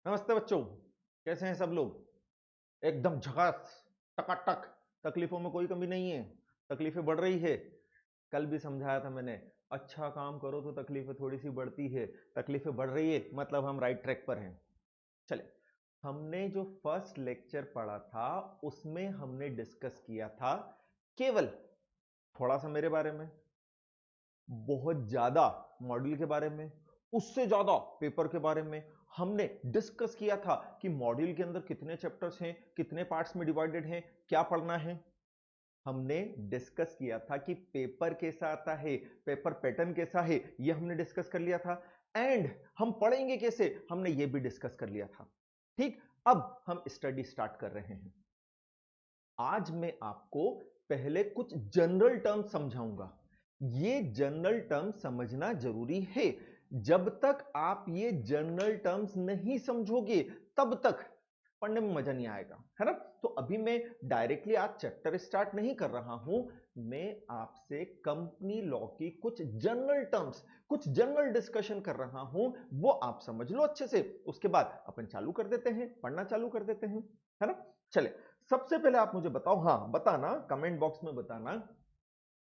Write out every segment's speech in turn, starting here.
नमस्ते बच्चों, कैसे हैं सब लोग। एकदम झकास, टकाटक। तकलीफों में कोई कमी नहीं है। तकलीफें बढ़ रही है। कल भी समझाया था मैंने, अच्छा काम करो तो तकलीफें थोड़ी सी बढ़ती है। तकलीफें बढ़ रही है मतलब हम राइट ट्रैक पर हैं। चले, हमने जो फर्स्ट लेक्चर पढ़ा था उसमें हमने डिस्कस किया था केवल थोड़ा सा मेरे बारे में, बहुत ज्यादा मॉड्यूल के बारे में, उससे ज्यादा पेपर के बारे में। हमने डिस्कस किया था कि मॉड्यूल के अंदर कितने चैप्टर्स हैं, कितने पार्ट्स में डिवाइडेड हैं, क्या पढ़ना है। हमने डिस्कस किया था कि पेपर कैसा आता है, पेपर पैटर्न कैसा है, यह हमने डिस्कस कर लिया था। एंड हम पढ़ेंगे कैसे, हमने यह भी डिस्कस कर लिया था। ठीक, अब हम स्टडी स्टार्ट कर रहे हैं। आज मैं आपको पहले कुछ जनरल टर्म समझाऊंगा। ये जनरल टर्म समझना जरूरी है। जब तक आप ये जनरल टर्म्स नहीं समझोगे तब तक पढ़ने में मजा नहीं आएगा, है ना। तो अभी मैं डायरेक्टली आज चैप्टर स्टार्ट नहीं कर रहा हूं। मैं आपसे कंपनी लॉ की कुछ जनरल टर्म्स, कुछ जनरल डिस्कशन कर रहा हूं। वो आप समझ लो अच्छे से, उसके बाद अपन चालू कर देते हैं, पढ़ना चालू कर देते हैं, है ना। चले, सबसे पहले आप मुझे बताओ, हाँ बताना, कमेंट बॉक्स में बताना,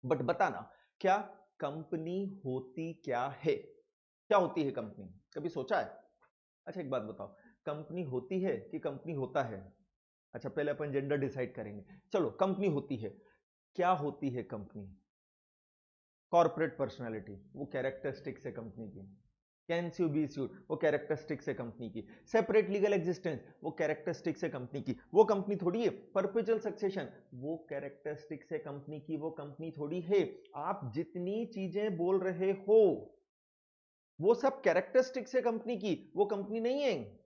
बट बताना क्या कंपनी होती क्या है। क्या होती है कंपनी, कभी सोचा है। अच्छा एक बात बताओ, कंपनी होती है कि कंपनी होता है। अच्छा पहले अपन जेंडर डिसाइड करेंगे। चलो, कंपनी होती है। क्या होती है कंपनी। कॉर्पोरेट पर्सनालिटी, वो कैरेक्टरिस्टिक्स है कंपनी की। कैन यू बी सूट, वो कैरेक्टरिस्टिक्स है कंपनी की। सेपरेट लीगल एग्जिस्टेंस, वो कैरेक्टरिस्टिक्स है कंपनी की। वो कंपनी थोड़ी है। परपेचुअल सक्सेशन, वो कैरेक्टरिस्टिक्स है कंपनी की, वो कंपनी थोड़ी है। आप जितनी चीजें बोल रहे हो वो सब कैरेक्टरिस्टिक्स है कंपनी की, वो कंपनी नहीं है।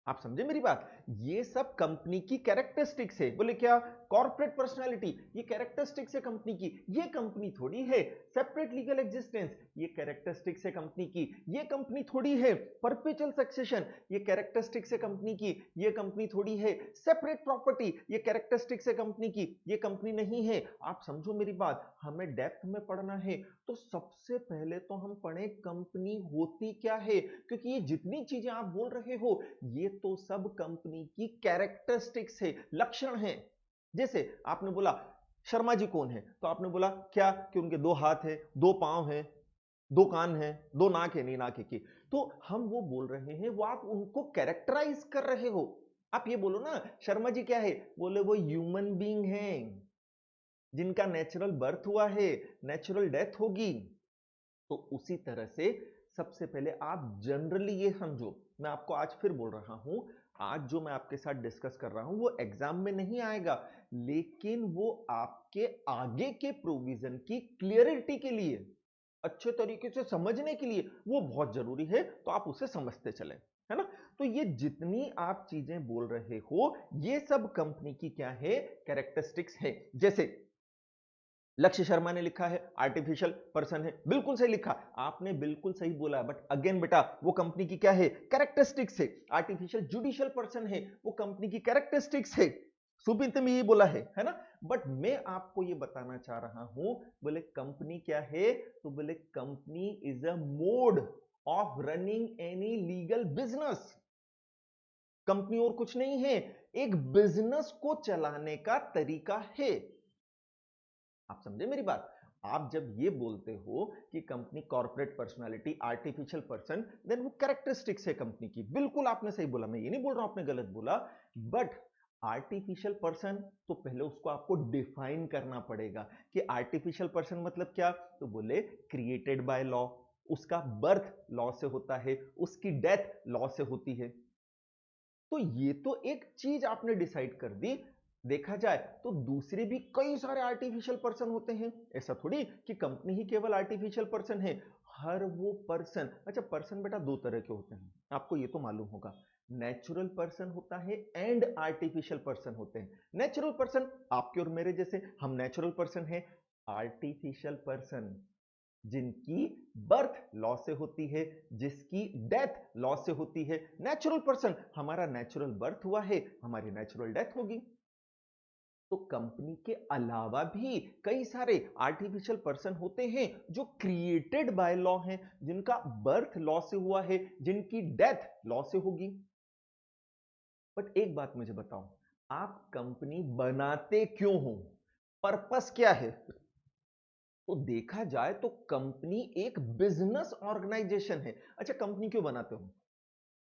आप समझे मेरी बात। ये सब कंपनी की कैरेक्टरिस्टिक्स है। बोले क्या, कॉर्पोरेट पर्सनालिटी, ये कैरेक्टरिस्टिक्स है कंपनी की, ये कंपनी थोड़ी है। सेपरेट लीगल एग्जिस्टेंस, ये कैरेक्टरिस्टिक्स है कंपनी की, ये कंपनी थोड़ी है। परपेचुअल सक्सेशन, ये कैरेक्टरिस्टिक्स है कंपनी की, ये कंपनी थोड़ी है। सेपरेट प्रॉपर्टी, ये कैरेक्टरिस्टिक्स है कंपनी की, ये कंपनी नहीं है। आप समझो मेरी बात, हमें डेप्थ में पढ़ना है तो सबसे पहले तो हम पढ़े कंपनी होती क्या है, क्योंकि ये जितनी चीजें आप बोल रहे हो ये तो सब कंपनी की कैरेक्टरिस्टिक्स है, लक्षण है। जैसे आपने बोला शर्मा जी कौन है, तो आपने बोला क्या कि उनके दो हाथ है, दो पांव है, दो कान है, दो नाक है, नहीं नाक है की। तो हम वो बोल रहे हैं, वो आप उनको कैरेक्टराइज कर रहे हो। आप ये बोलो ना शर्मा जी क्या है, बोले वो ह्यूमन बीइंग है जिनका नेचुरल बर्थ हुआ है, नेचुरल डेथ होगी। तो उसी तरह से सबसे पहले आप जनरली ये समझो। मैं आपको आज फिर बोल रहा हूं, आज जो मैं आपके साथ डिस्कस कर रहा हूं वो एग्जाम में नहीं आएगा, लेकिन वो आपके आगे के प्रोविजन की क्लियरिटी के लिए, अच्छे तरीके से समझने के लिए वो बहुत जरूरी है। तो आप उसे समझते चले, है ना। तो ये जितनी आप चीजें बोल रहे हो ये सब कंपनी की क्या है, कैरेक्टरिस्टिक्स है। जैसे लक्ष्य शर्मा ने लिखा है आर्टिफिशियल पर्सन है, बिल्कुल सही लिखा, आपने बिल्कुल सही बोला। बट अगेन बेटा, वो कंपनी की क्या है, कैरेक्टरिस्टिक्स है। आर्टिफिशियल जुडिशियल पर्सन है, वो कंपनी की कैरेक्टरिस्टिक्स है। सुपित में ये बोला है ना। बट मैं आपको ये बताना चाह रहा हूं, बोले कंपनी क्या है, तो बोले company is a mode of running any legal business. Company और कुछ नहीं है, एक बिजनेस को चलाने का तरीका है। आप समझे मेरी बात। आप जब ये बोलते हो कि company corporate personality artificial person, then वो कैरेक्टरिस्टिक्स है कंपनी की, बिल्कुल आपने सही बोला, मैं ये नहीं बोल रहा हूं आपने गलत बोला। बट आर्टिफिशियल पर्सन, तो पहले उसको आपको डिफाइन करना पड़ेगा कि आर्टिफिशियल पर्सन मतलब क्या। तो बोले क्रिएटेड बाय लॉ, उसका बर्थ लॉ से होता है, उसकी डेथ लॉ से होती है। तो ये तो एक चीज आपने डिसाइड कर दी। देखा जाए तो दूसरे भी कई सारे आर्टिफिशियल पर्सन होते हैं। ऐसा थोड़ी कि कंपनी ही केवल आर्टिफिशियल पर्सन है। हर वो पर्सन, अच्छा पर्सन बेटा दो तरह के होते हैं, आपको ये तो मालूम होगा। नेचुरल पर्सन होता है एंड आर्टिफिशियल पर्सन होते हैं। नेचुरल पर्सन आपके और मेरे जैसे, हम नेचुरल पर्सन हैं। आर्टिफिशियल पर्सन जिनकी बर्थ लॉ से होती है, जिसकी डेथ लॉ से होती है। नेचुरल पर्सन, हमारा नेचुरल बर्थ हुआ है, हमारी नेचुरल डेथ होगी। तो कंपनी के अलावा भी कई सारे आर्टिफिशियल पर्सन होते हैं जो क्रिएटेड बाय लॉ हैं, जिनका बर्थ लॉ से हुआ है, जिनकी डेथ लॉ से होगी। बट एक बात मुझे बताओ, आप कंपनी बनाते क्यों हो? पर्पस क्या है? तो देखा जाए तो कंपनी एक बिजनेस ऑर्गेनाइजेशन है। अच्छा, कंपनी क्यों बनाते हो?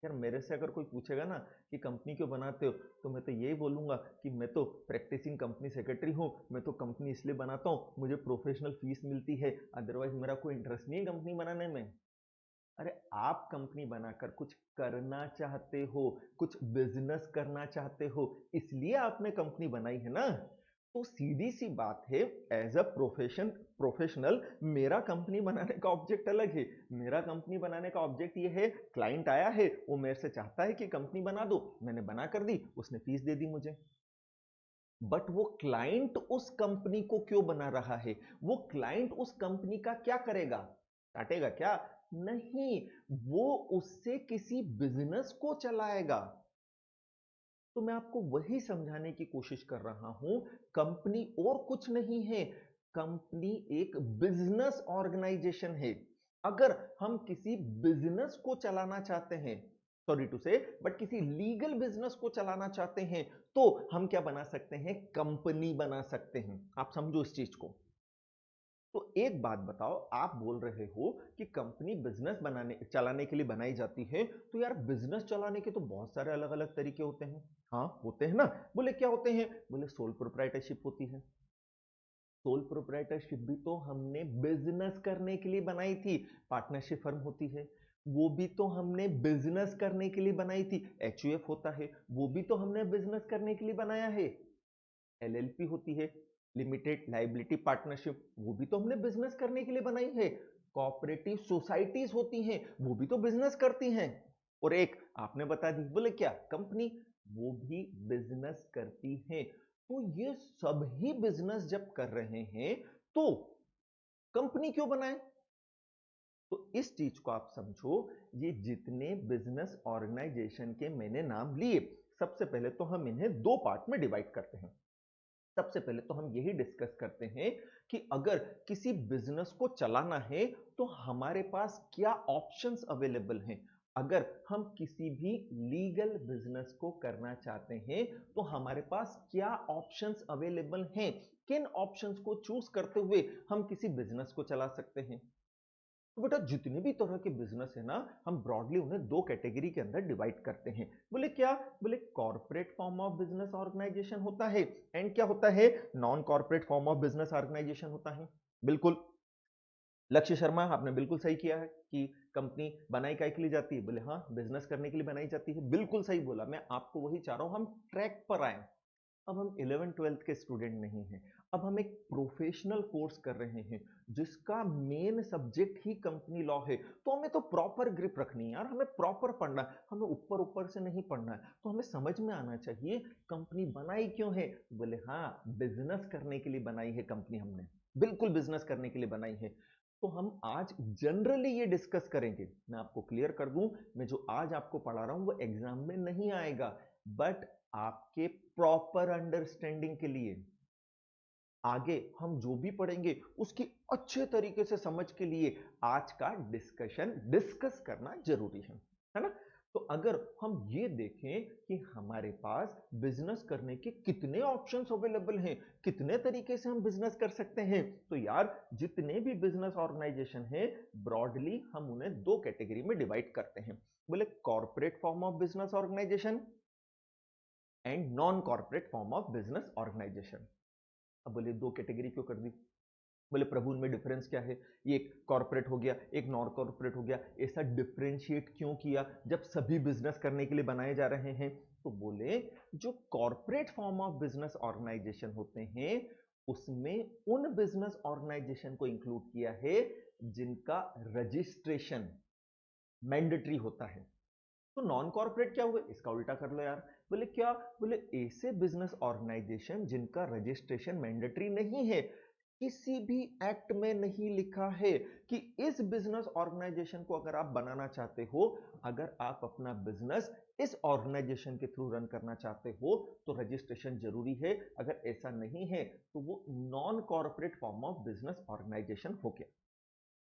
यार मेरे से अगर कोई पूछेगा ना कि कंपनी क्यों बनाते हो, तो मैं तो यही बोलूंगा कि मैं तो प्रैक्टिसिंग कंपनी सेक्रेटरी हूँ, मैं तो कंपनी इसलिए बनाता हूँ मुझे प्रोफेशनल फीस मिलती है, अदरवाइज मेरा कोई इंटरेस्ट नहीं है कंपनी बनाने में। अरे आप कंपनी बनाकर कुछ करना चाहते हो, कुछ बिजनेस करना चाहते हो, इसलिए आपने कंपनी बनाई है ना। तो सीधी सी बात है, एज अ प्रोफेशनल मेरा कंपनी बनाने का ऑब्जेक्ट अलग है। मेरा कंपनी बनाने का ऑब्जेक्ट ये है, क्लाइंट आया है, वो मेरे से चाहता है कि कंपनी बना दो, मैंने बना कर दी, उसने फीस दे दी मुझे। बट वो क्लाइंट उस कंपनी को क्यों बना रहा है? वो क्लाइंट उस कंपनी का क्या करेगा? काटेगा क्या? नहीं, वो उससे किसी बिजनेस को चलाएगा। तो मैं आपको वही समझाने की कोशिश कर रहा हूं, कंपनी और कुछ नहीं है, कंपनी एक बिजनेस ऑर्गेनाइजेशन है। अगर हम किसी बिजनेस को चलाना चाहते हैं, सॉरी टू से, बट किसी लीगल बिजनेस को चलाना चाहते हैं, तो हम क्या बना सकते हैं? कंपनी बना सकते हैं। आप समझो इस चीज को। तो एक बात बताओ, आप बोल रहे हो कि कंपनी बिजनेस बनाने चलाने के लिए बनाई जाती है, तो यार बिजनेस चलाने के तो बहुत सारे अलग अलग तरीके होते हैं। हाँ होते हैं ना। बोले क्या होते हैं? बोले सोल प्रोप्राइटरशिप होती है। सोल प्रोप्राइटरशिप भी तो हमने बिजनेस करने के लिए बनाई थी। पार्टनरशिप फर्म होती है, वो भी तो हमने बिजनेस करने के लिए बनाई थी। एचयूएफ होता है, वो भी तो हमने बिजनेस करने के लिए बनाया है। एलएलपी होती है, लिमिटेड लाइबिलिटी पार्टनरशिप, वो भी तो हमने बिजनेस करने के लिए बनाई है। कोऑपरेटिव सोसाइटीज होती हैं, वो भी तो बिजनेस करती हैं। और एक आपने बता दी, बोले क्या? कंपनी, वो भी बिजनेस करती है। तो ये सब ही बिजनेस जब कर रहे हैं, तो कंपनी क्यों बनाए? तो इस चीज को आप समझो। ये जितने बिजनेस ऑर्गेनाइजेशन के मैंने नाम लिए, सबसे पहले तो हम इन्हें दो पार्ट में डिवाइड करते हैं। सबसे पहले तो हम यही डिस्कस करते हैं कि अगर किसी बिजनेस को चलाना है तो हमारे पास क्या ऑप्शंस अवेलेबल हैं। अगर हम किसी भी लीगल बिजनेस को करना चाहते हैं तो हमारे पास क्या ऑप्शंस अवेलेबल हैं, किन ऑप्शंस को चूज करते हुए हम किसी बिजनेस को चला सकते हैं। तो बेटा जितने भी तरह के बिजनेस है ना, हम ब्रॉडली उन्हें दो कैटेगरी के अंदर डिवाइड करते हैं। बोले क्या? बोले corporate form of business organisation होता है, एंड क्या होता है? Non corporate form of business organisation होता है। बिल्कुल लक्ष्य शर्मा, आपने बिल्कुल सही किया है कि कंपनी बनाई काय के लिए जाती है। बोले हाँ, बिजनेस करने के लिए बनाई जाती है। बिल्कुल सही बोला, मैं आपको वही चाह रहा हूं, हम ट्रैक पर आए। अब हम 11th-12th के स्टूडेंट नहीं हैं, अब हम एक प्रोफेशनल कोर्स कर रहे हैं जिसका मेन सब्जेक्ट ही कंपनी लॉ है। तो हमें तो प्रॉपर ग्रिप रखनी है यार, हमें प्रॉपर पढ़ना है, हमें ऊपर ऊपर से नहीं पढ़ना है। तो हमें समझ में आना चाहिए कंपनी बनाई क्यों है। बोले हाँ, बिजनेस करने के लिए बनाई है कंपनी हमने, बिल्कुल बिजनेस करने के लिए बनाई है। तो हम आज जनरली ये डिस्कस करेंगे। मैं आपको क्लियर कर दूं, मैं जो आज आपको पढ़ा रहा हूं वो एग्जाम में नहीं आएगा, बट आपके प्रॉपर अंडरस्टैंडिंग के लिए आगे हम जो भी पढ़ेंगे उसकी अच्छे तरीके से समझ के लिए आज का डिस्कशन डिस्कस करना जरूरी है ना। तो अगर हम ये देखें कि हमारे पास बिजनेस करने के कितने ऑप्शंस अवेलेबल हैं, कितने तरीके से हम बिजनेस कर सकते हैं, तो यार जितने भी बिजनेस ऑर्गेनाइजेशन हैं, ब्रॉडली हम उन्हें दो कैटेगरी में डिवाइड करते हैं। बोले corporate form of business organisation and non corporate form of business organisation. अब बोले दो कैटेगरी क्यों कर दी? बोले प्रभु उनमें डिफरेंस क्या है? ये एक कॉर्पोरेट हो गया, एक नॉन कॉर्पोरेट हो गया, ऐसा डिफरेंशिएट क्यों किया जब सभी बिजनेस करने के लिए बनाए जा रहे हैं? तो बोले जो corporate form of business organisation होते हैं, उसमें उन बिजनेस ऑर्गेनाइजेशन को इंक्लूड किया है जिनका रजिस्ट्रेशन मैंडेटरी होता है। तो नॉन कॉर्पोरेट क्या हुए? इसका उल्टा कर लो यार। बोले क्या? बोले ऐसे बिजनेस ऑर्गेनाइजेशन जिनका रजिस्ट्रेशन मैंडेटरी नहीं है। किसी भी एक्ट में नहीं लिखा है कि इस बिजनेस ऑर्गेनाइजेशन को अगर आप बनाना चाहते हो, अगर आप अपना बिजनेस इस ऑर्गेनाइजेशन के थ्रू रन करना चाहते हो तो रजिस्ट्रेशन जरूरी है। अगर ऐसा नहीं है तो वो non corporate form of business organisation हो गया।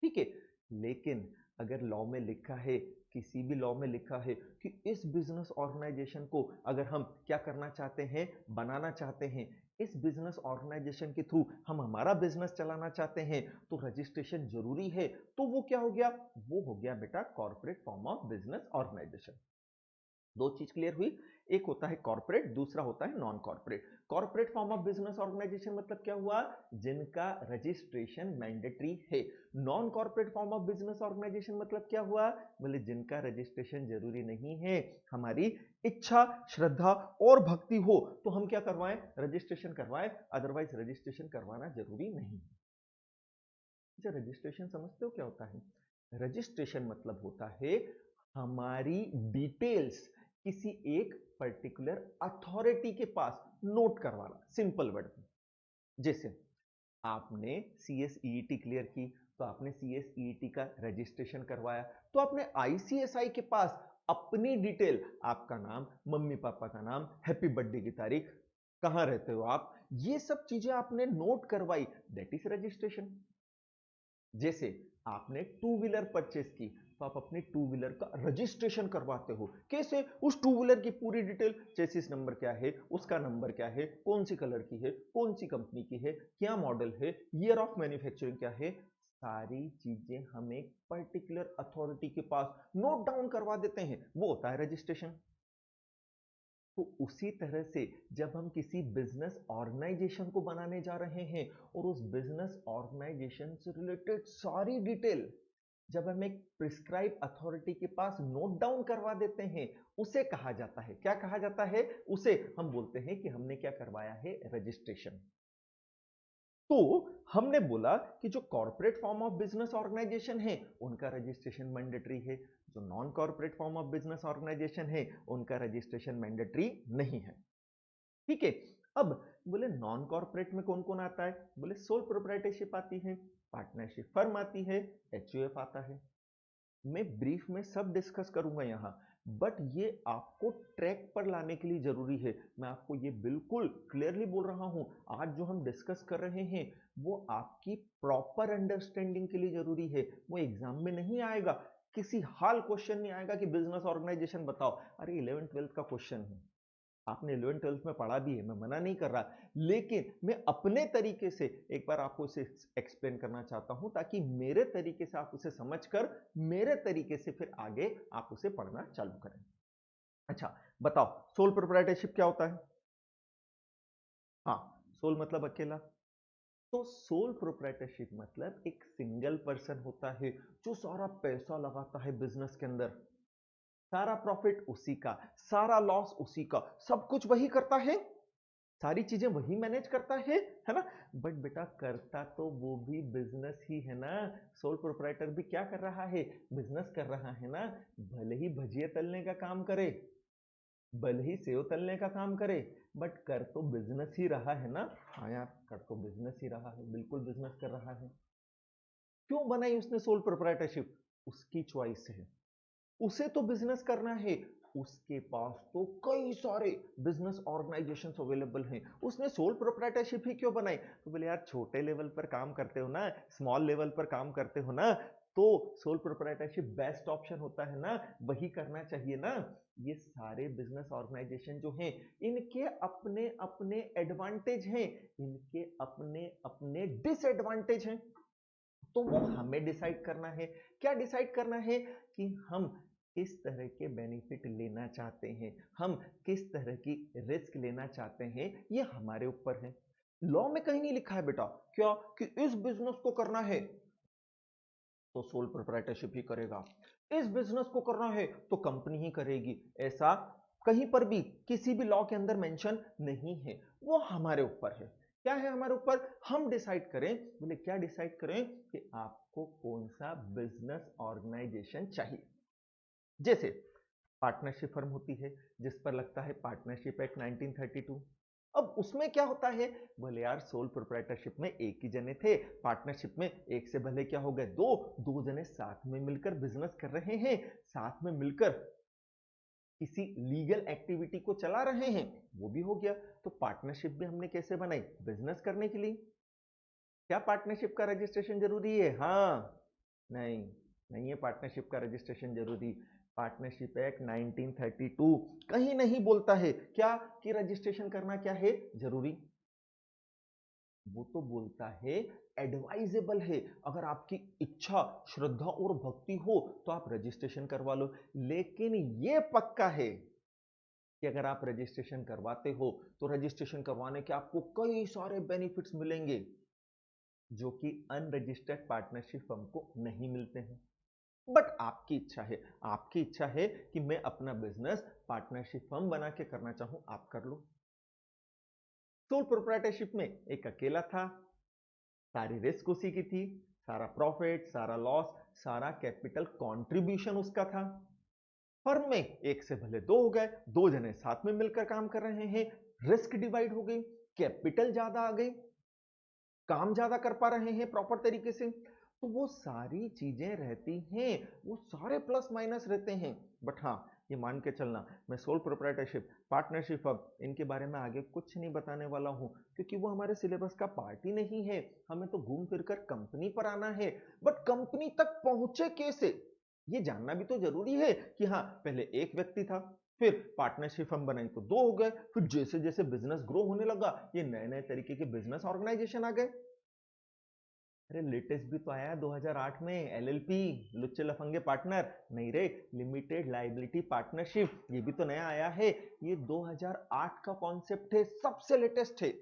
ठीक है, लेकिन अगर लॉ में लिखा है, किसी भी लॉ में लिखा है कि इस बिजनेस ऑर्गेनाइजेशन को अगर हम क्या करना चाहते हैं, बनाना चाहते हैं, इस बिजनेस ऑर्गेनाइजेशन के थ्रू हम हमारा बिजनेस चलाना चाहते हैं तो रजिस्ट्रेशन जरूरी है। तो वो क्या हो गया, वो हो गया बेटा corporate form of business organisation. दो चीज क्लियर हुई, एक होता है कॉर्पोरेट, दूसरा होता है non corporate. Corporate form of business organisation मतलब क्या हुआ, जिनका रजिस्ट्रेशन मैंडेटरी है। Non corporate form of business organisation मतलब क्या हुआ, बोले जिनका रजिस्ट्रेशन जरूरी नहीं है, हमारी इच्छा श्रद्धा और भक्ति हो तो हम क्या करवाएं, रजिस्ट्रेशन करवाएं, अदरवाइज रजिस्ट्रेशन करवाना जरूरी नहीं। अच्छा, रजिस्ट्रेशन समझते हो क्या होता है? रजिस्ट्रेशन मतलब होता है हमारी डिटेल्स किसी एक पर्टिकुलर अथॉरिटी के पास नोट करवाना, सिंपल वर्ड में। जैसे आपने सीएसईईटी क्लियर की तो आपने सीएसईईटी का रजिस्ट्रेशन करवाया, तो आपने आईसीएसआई के पास अपनी डिटेल, आपका नाम, मम्मी पापा का नाम, हैप्पी बर्थडे की तारीख, कहां रहते हो आप, ये सब चीजें आपने नोट करवाई, दैट इज रजिस्ट्रेशन। जैसे आपने टू व्हीलर परचेस की तो आप अपने टू व्हीलर का रजिस्ट्रेशन करवाते हो। कैसे, उस टू व्हीलर की पूरी डिटेल, चेसिस नंबर क्या है, उसका नंबर क्या है, कौन सी कलर की है, कौन सी कंपनी की है, क्या मॉडल है, ईयर ऑफ मैन्युफैक्चरिंग क्या है, सारी चीजें हम एक पर्टिकुलर अथॉरिटी के पास नोट डाउन करवा देते हैं, वो होता है रजिस्ट्रेशन। तो उसी तरह से जब हम किसी बिजनेस ऑर्गेनाइजेशन को बनाने जा रहे हैं और उस बिजनेस ऑर्गेनाइजेशन से रिलेटेड सारी डिटेल जब हम एक प्रिस्क्राइब अथॉरिटी के पास नोट डाउन करवा देते हैं, उसे कहा जाता है, क्या कहा जाता है, उसे हम बोलते हैं कि हमने क्या करवाया है, रजिस्ट्रेशन। तो हमने बोला कि जो corporate form of business organisation है उनका रजिस्ट्रेशन मैंडेटरी है, जो non corporate form of business organisation है उनका रजिस्ट्रेशन मैंडेटरी नहीं है। ठीक है, अब बोले नॉन कॉर्पोरेट में कौन कौन आता है, बोले सोल प्रोप्राइटरशिप आती है, पार्टनरशिप फर्म आती है, एचयूएफ आता है। मैं ब्रीफ में सब डिस्कस करूंगा यहां, बट ये आपको ट्रैक पर लाने के लिए जरूरी है। मैं आपको ये बिल्कुल क्लियरली बोल रहा हूं, आज जो हम डिस्कस कर रहे हैं वो आपकी प्रॉपर अंडरस्टैंडिंग के लिए जरूरी है। वो एग्जाम में नहीं आएगा, किसी हाल क्वेश्चन नहीं आएगा कि बिजनेस ऑर्गेनाइजेशन बताओ, अरे 11th 12th का क्वेश्चन है, आपने 11th 12th में पढ़ा भी है, मैं मना नहीं कर रहा, लेकिन मैं अपने तरीके से एक बार आपको उसे एक्सप्लेन करना चाहता हूं ताकि मेरे तरीके से आप उसे समझकर मेरे तरीके से फिर आगे आप उसे पढ़ना चालू करें। अच्छा बताओ, सोल प्रोप्राइटरशिप क्या होता है? हाँ, सोल मतलब अकेला। तो सोल प्रोप्राइटरशिप मतलब एक सिंगल पर्सन होता है जो सारा पैसा लगाता है बिजनेस के अंदर, सारा प्रॉफिट उसी का, सारा लॉस उसी का, सब कुछ वही करता है, सारी चीजें वही मैनेज करता है ना। बट बेटा करता तो वो भी बिजनेस ही है ना, सोल प्रोप्राइटर भी क्या कर रहा है, बिजनेस कर रहा है ना। भले ही भजिया तलने का काम करे, भले ही सेव तलने का काम करे, बट कर तो बिजनेस ही रहा है ना। हाँ यार, कर तो बिजनेस ही रहा है, बिल्कुल बिजनेस कर रहा है। क्यों बनाई उसने सोल प्रोप्राइटरशिप, उसकी चॉइस है, उसे तो बिजनेस करना है, उसके पास तो कई सारे बिजनेस ऑर्गेनाइजेशंस अवेलेबल हैं, उसने सोल प्रोप्राइटरशिप ही क्यों बनाई, तो बोले यार छोटे लेवल पर काम करते हो ना, स्मॉल लेवल पर काम करते हो ना, तो सोल प्रोप्राइटरशिप बेस्ट ऑप्शन होता है ना, वही करना चाहिए ना। ये सारे बिजनेस ऑर्गेनाइजेशन जो हैं इनके अपने अपने एडवांटेज हैं, इनके अपने अपने डिसएडवांटेज हैं, तो वो हमें डिसाइड करना है। क्या डिसाइड करना है, कि हम किस तरह के बेनिफिट लेना चाहते हैं, हम किस तरह की रिस्क लेना चाहते हैं, ये हमारे ऊपर है। लॉ में कहीं नहीं लिखा है बेटा क्या, कि इस बिजनेस को करना है तो सोल प्रोप्राइटरशिप ही करेगा, इस बिजनेस को करना है तो कंपनी ही करेगी, ऐसा कहीं पर भी किसी भी लॉ के अंदर मेंशन नहीं है। वो हमारे ऊपर है, क्या है हमारे ऊपर, हम डिसाइड करें। बोले क्या डिसाइड करें, कि आपको कौन सा बिजनेस ऑर्गेनाइजेशन चाहिए। जैसे पार्टनरशिप फर्म होती है जिस पर लगता है पार्टनरशिप एक्ट 1932, अब उसमें क्या होता है, बोले यार सोल प्रोप्राइटरशिप में एक ही जने थे, पार्टनरशिप में एक से भले क्या हो गए दो, दो जने साथ में मिलकर बिजनेस कर रहे हैं, साथ में मिलकर किसी लीगल एक्टिविटी को चला रहे हैं, वो भी हो गया। तो पार्टनरशिप भी हमने कैसे बनाई, बिजनेस करने के लिए। क्या पार्टनरशिप का रजिस्ट्रेशन जरूरी है? हाँ, नहीं, नहीं है पार्टनरशिप का रजिस्ट्रेशन जरूरी। पार्टनरशिप एक्ट 1932 कहीं नहीं बोलता है क्या कि रजिस्ट्रेशन करना क्या है जरूरी। वो तो बोलता है एडवाइजेबल है, अगर आपकी इच्छा, श्रद्धा और भक्ति हो तो आप रजिस्ट्रेशन करवा लो। लेकिन ये पक्का है कि अगर आप रजिस्ट्रेशन करवाते हो तो रजिस्ट्रेशन करवाने के आपको कई सारे बेनिफिट्स मिलेंगे जो कि अनरजिस्टर्ड पार्टनरशिप फर्म को नहीं मिलते हैं। बट आपकी इच्छा है, आपकी इच्छा है कि मैं अपना बिजनेस पार्टनरशिप फर्म बना के करना चाहूं, आप कर लो। सोल प्रोप्राइटरशिप में एक अकेला था, सारी रिस्क उसी की थी, सारा प्रॉफिट, सारा लॉस, सारा कैपिटल कंट्रीब्यूशन उसका था। फर्म में एक से भले दो हो गए, दो जने साथ में मिलकर काम कर रहे हैं, रिस्क डिवाइड हो गई, कैपिटल ज्यादा आ गई, काम ज्यादा कर पा रहे हैं प्रॉपर तरीके से। तो वो सारी चीजें रहती हैं, वो सारे प्लस माइनस रहते हैं। बट हाँ, ये मान के चलना, मैं सोल प्रोप्राइटरशिप, पार्टनरशिप फर्म, इनके बारे में आगे कुछ नहीं बताने वाला हूं, क्योंकि वो हमारे सिलेबस का पार्ट ही नहीं है। हमें तो घूम फिर कर कंपनी पर आना है। बट कंपनी तक पहुंचे कैसे, ये जानना भी तो जरूरी है कि हाँ, पहले एक व्यक्ति था, फिर पार्टनरशिप फर्म बनाई तो दो हो गए, फिर जैसे जैसे बिजनेस ग्रो होने लगा, ये नए नए तरीके के बिजनेस ऑर्गेनाइजेशन आ गए। अरे लेटेस्ट भी तो आया है 2008 में, एलएलपी, लुच्चे लफंगे पार्टनर नहीं रे, लिमिटेड लाइबिलिटी पार्टनरशिप, ये भी तो नया आया है। ये 2008 का कॉन्सेप्ट है, सबसे लेटेस्ट है।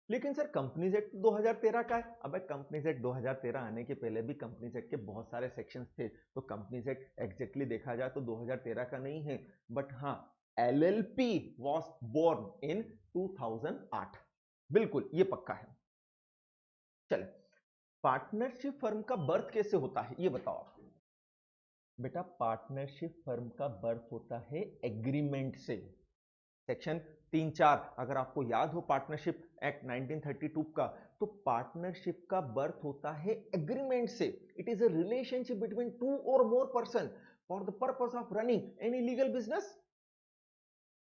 लेकिन सर कंपनीज एक्ट 2013 का है। अब कंपनीज एक्ट 2013 आने के पहले भी कंपनीज एक्ट के बहुत सारे सेक्शंस थे, तो कंपनीज एक्ट एग्जैक्टली देखा जाए तो 2013 का नहीं है। बट हाँ, एलएलपी वाज बोर्न इन 2008, बिल्कुल ये पक्का है। चले, पार्टनरशिप फर्म का बर्थ कैसे होता है ये बताओ आप। बेटा पार्टनरशिप फर्म का बर्थ होता है एग्रीमेंट से। सेक्शन 3-4 अगर आपको याद हो पार्टनरशिप एक्ट 1932 का, तो पार्टनरशिप का बर्थ होता है एग्रीमेंट से। It is a relationship between two or more person for the purpose of running any legal business.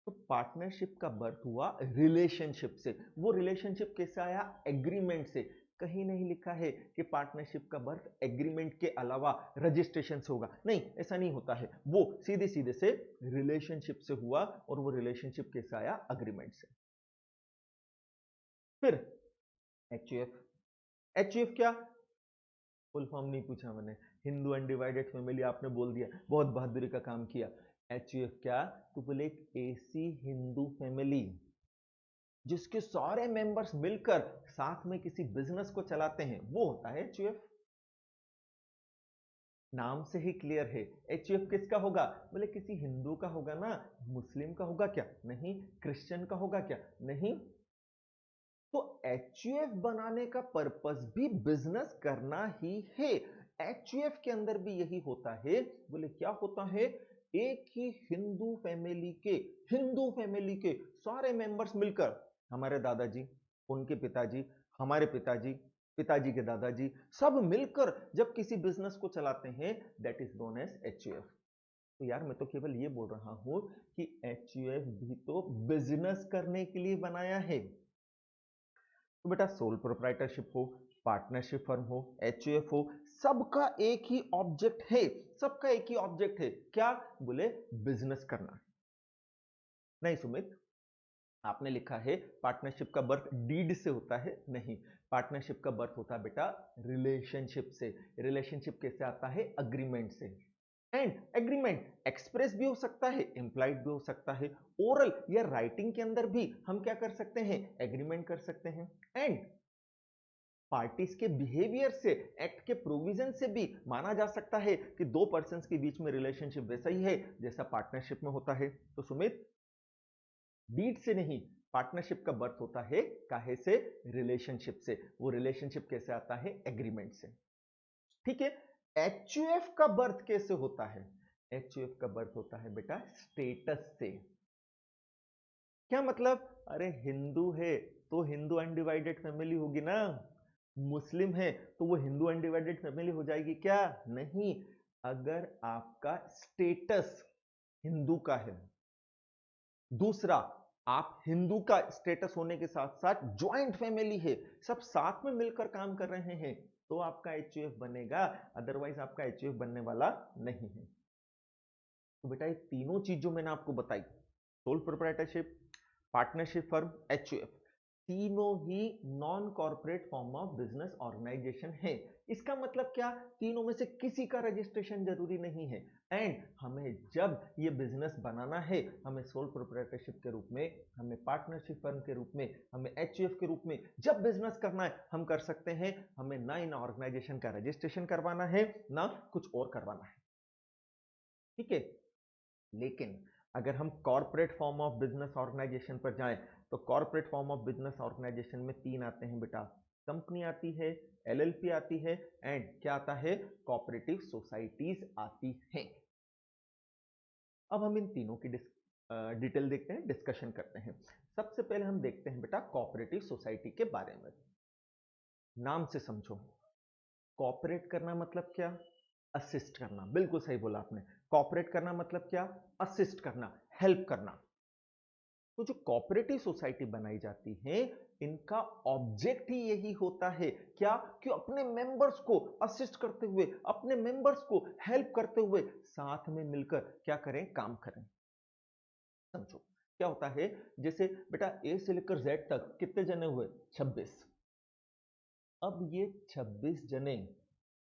तो पार्टनरशिप का बर्थ हुआ रिलेशनशिप से। वो रिलेशनशिप कैसे आया, एग्रीमेंट से। कहीं नहीं लिखा है कि पार्टनरशिप का बर्थ एग्रीमेंट के अलावा रजिस्ट्रेशन से होगा, नहीं, ऐसा नहीं होता है। वो सीधे सीधे से रिलेशनशिप से हुआ, और वो रिलेशनशिप कैसे आया, अग्रीमेंट से। फिर एचयूएफ। एचयूएफ क्या, फुल फॉर्म नहीं पूछा मैंने, हिंदू अनडिवाइडेड फैमिली आपने बोल दिया, बहुत बहादुरी का काम किया। एचयूएफ क्या, तो बोले एक ऐसी हिंदू फैमिली जिसके सारे मेंबर्स मिलकर साथ में किसी बिजनेस को चलाते हैं, वो होता है एचयूएफ। नाम से ही क्लियर है, एचयूएफ किसका होगा, बोले किसी हिंदू का होगा ना, मुस्लिम का होगा क्या, नहीं, क्रिश्चियन का होगा क्या, नहीं। तो एचयूएफ बनाने का पर्पस भी बिजनेस करना ही है। एचयूएफ के अंदर भी यही होता है, बोले क्या होता है, एक ही हिंदू फैमिली के सारे मेंबर्स मिलकर, हमारे दादाजी, उनके पिताजी, हमारे पिताजी, पिताजी के दादाजी, सब मिलकर जब किसी बिजनेस को चलाते हैं, that is known as HUF. तो यार मैं तो केवल ये बोल रहा हूं कि एचयूएफ भी तो बिजनेस करने के लिए बनाया है। तो बेटा सोल प्रोप्राइटरशिप हो, पार्टनरशिप फर्म हो, एचयूएफ हो, सबका एक ही ऑब्जेक्ट है, सबका एक ही ऑब्जेक्ट है, क्या, बोले बिजनेस करना। नहीं सुमित, आपने लिखा है पार्टनरशिप का बर्थ डीड से होता है, नहीं, पार्टनरशिप का बर्थ होता है बेटा रिलेशनशिप से। रिलेशनशिप कैसे आता है, अग्रीमेंट से। एंड एग्रीमेंट एक्सप्रेस भी हो सकता है, इंप्लाइड भी हो सकता है, ओरल या राइटिंग के अंदर भी हम क्या कर सकते हैं, एग्रीमेंट कर सकते हैं। एंड पार्टीज के बिहेवियर से, एक्ट के प्रोविजन से भी माना जा सकता है कि दो पर्संस के बीच में रिलेशनशिप वैसा ही है जैसा पार्टनरशिप में होता है। तो सुमित, डीड से नहीं, पार्टनरशिप का बर्थ होता है काहे से, रिलेशनशिप से। वो रिलेशनशिप कैसे आता है, एग्रीमेंट से। ठीक है। एचयूएफ का बर्थ कैसे होता है, एचयूएफ का बर्थ होता है बेटा स्टेटस से। क्या मतलब? अरे हिंदू है तो हिंदू अनडिवाइडेड फैमिली होगी ना, मुस्लिम है तो वो हिंदू अनडिवाइडेड फैमिली हो जाएगी क्या? नहीं। अगर आपका स्टेटस हिंदू का है, दूसरा आप हिंदू का स्टेटस होने के साथ साथ ज्वाइंट फैमिली है, सब साथ में मिलकर काम कर रहे हैं, तो आपका एचयूएफ बनेगा, अदरवाइज आपका एचयूएफ बनने वाला नहीं है। तो बेटा ये तीनों चीज जो मैंने आपको बताई, sole proprietorship, partnership firm, HUF, तीनों ही non corporate form of business organisation है। इसका मतलब क्या? तीनों में से किसी का रजिस्ट्रेशन जरूरी नहीं है। एंड हमें जब ये बिजनेस बनाना है, हमें सोल प्रोप्राइटरशिप के रूप में, हमें पार्टनरशिप फर्म के रूप में, हमें एचयूएफ के रूप में जब बिजनेस करना है हम कर सकते हैं। हमें ना इन ऑर्गेनाइजेशन का रजिस्ट्रेशन करवाना है ना कुछ और करवाना है, ठीक है। लेकिन अगर हम corporate form of business organisation पर जाएं, तो corporate form of business organisation में तीन आते हैं बेटा, कंपनी आती है, एलएलपी आती है, एंड क्या आता है? कोऑपरेटिव सोसाइटीज आती हैं। अब हम इन तीनों की डिटेल देखते हैं, डिस्कशन करते हैं। सबसे पहले हम देखते हैं बेटा कोऑपरेटिव सोसाइटी के बारे में। नाम से समझो, कॉपरेट करना मतलब क्या? असिस्ट करना, बिल्कुल सही बोला आपने। कॉपरेट करना मतलब क्या? असिस्ट करना, हेल्प करना। तो जो कोऑपरेटिव सोसाइटी बनाई जाती है, इनका ऑब्जेक्ट ही यही होता है क्या? कि अपने मेंबर्स को असिस्ट करते हुए, अपने मेंबर्स को हेल्प करते हुए साथ में मिलकर क्या करें? काम करें। समझो क्या होता है, जैसे बेटा ए से लेकर जेड तक कितने जने हुए? 26। अब ये 26 जने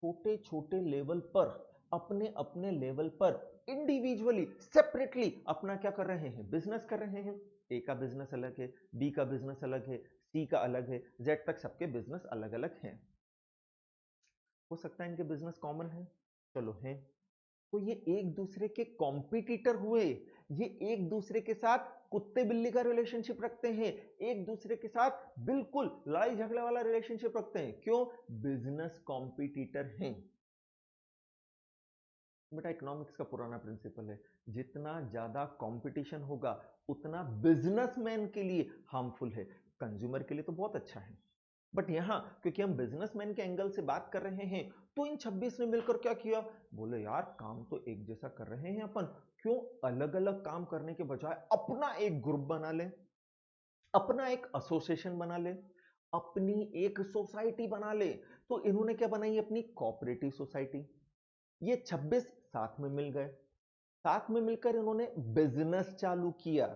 छोटे छोटे लेवल पर, अपने अपने लेवल पर इंडिविजुअली, सेपरेटली अपना क्या कर रहे हैं? बिजनेस कर रहे हैं। ए का बिजनेस अलग है, बी का बिजनेस अलग है, सी का अलग है, जेड तक सबके बिजनेस अलग अलग हैं। हो सकता है इनके बिजनेस कॉमन है, चलो है, तो ये एक दूसरे के कॉम्पिटिटर हुए। ये एक दूसरे के साथ कुत्ते बिल्ली का रिलेशनशिप रखते हैं, एक दूसरे के साथ बिल्कुल लड़ाई झगड़े वाला रिलेशनशिप रखते हैं। क्यों? बिजनेस कॉम्पिटिटर हैं। बेटा इकोनॉमिक्स का पुराना प्रिंसिपल है, जितना ज्यादा कंपटीशन होगा उतना बिजनेसमैन के लिए हार्मफुल है, कंज्यूमर के लिए तो बहुत अच्छा है। बट यहां क्योंकि हम बिजनेसमैन के एंगल से बात कर रहे हैं, तो इन 26 ने मिलकर क्या किया? बोले यार काम तो एक जैसा कर रहे हैं अपन, क्यों अलग अलग काम करने के बजाय अपना एक ग्रुप बना ले, अपना एक एसोसिएशन बना ले, अपनी एक सोसाइटी बना ले। तो इन्होंने क्या बनाई? अपनी कोऑपरेटिव सोसाइटी। ये 26 साथ में मिल गए, साथ में मिलकर इन्होंने बिजनेस चालू किया।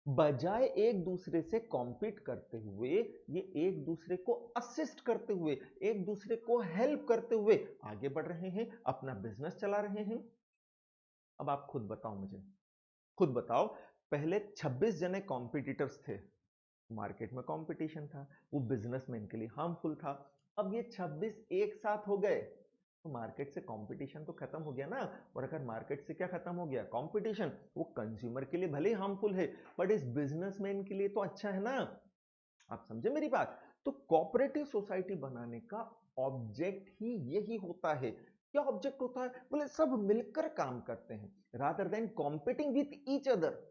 बजाय एक दूसरे से कॉम्पीट करते हुए, ये एक दूसरे को असिस्ट करते हुए, एक दूसरे को हेल्प करते हुए आगे बढ़ रहे हैं, अपना बिजनेस चला रहे हैं। अब आप खुद बताओ मुझे, खुद बताओ, पहले 26 जने कॉम्पिटिटर्स थे, मार्केट में कंपटीशन था, वो बिजनेसमैन के लिए हार्मफुल था। अब ये 26 एक साथ हो गए, तो मार्केट से कंपटीशन तो खत्म हो गया ना। और अगर मार्केट से क्या खत्म हो गया? कंपटीशन, वो कंज्यूमर के लिए भले ही हार्मफुल है, बट इस बिजनेसमैन के लिए तो अच्छा है ना। आप समझे मेरी बात? तो कोऑपरेटिव सोसाइटी बनाने का ऑब्जेक्ट ही यही होता है। क्या ऑब्जेक्ट होता है? बोले सब मिलकर काम करते हैं, rather than competing with each other.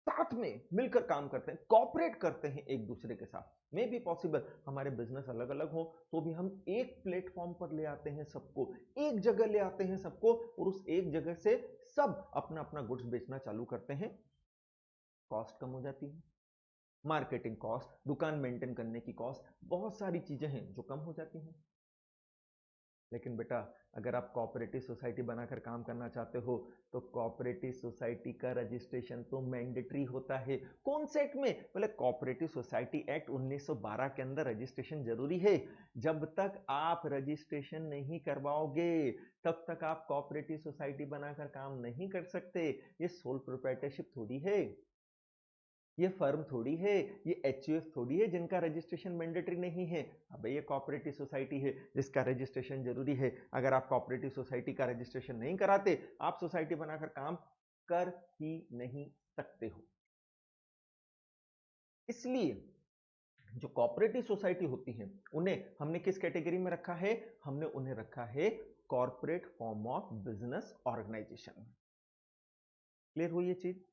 साथ में मिलकर काम करते हैं, कॉपरेट करते हैं एक दूसरे के साथ। मे बी पॉसिबल हमारे बिजनेस अलग अलग हो, तो भी हम एक प्लेटफॉर्म पर ले आते हैं सबको, एक जगह ले आते हैं सबको, और उस एक जगह से सब अपना अपना गुड्स बेचना चालू करते हैं। कॉस्ट कम हो जाती है, मार्केटिंग कॉस्ट, दुकान मेंटेन करने की कॉस्ट, बहुत सारी चीजें हैं जो कम हो जाती हैं। लेकिन बेटा अगर आप कोऑपरेटिव सोसाइटी बनाकर काम करना चाहते हो, तो कोऑपरेटिव सोसाइटी का रजिस्ट्रेशन तो मैंडेटरी होता है। कौन से एक्ट में? बोले कोऑपरेटिव सोसाइटी एक्ट 1912 के अंदर रजिस्ट्रेशन जरूरी है। जब तक आप रजिस्ट्रेशन नहीं करवाओगे, तब तक आप कोऑपरेटिव सोसाइटी बनाकर काम नहीं कर सकते। ये सोल प्रोप्राइटरशिप थोड़ी है, ये फर्म थोड़ी है, ये एचयूएफ थोड़ी है जिनका रजिस्ट्रेशन मैंडेटरी नहीं है। अब ये कोऑपरेटिव सोसाइटी है जिसका रजिस्ट्रेशन जरूरी है। अगर आप कोऑपरेटिव सोसाइटी का रजिस्ट्रेशन नहीं कराते, आप सोसाइटी बनाकर काम कर ही नहीं सकते हो। इसलिए जो कोऑपरेटिव सोसाइटी होती है, उन्हें हमने किस कैटेगरी में रखा है? हमने उन्हें रखा है corporate form of business organisation. Clear हुई ये चीज?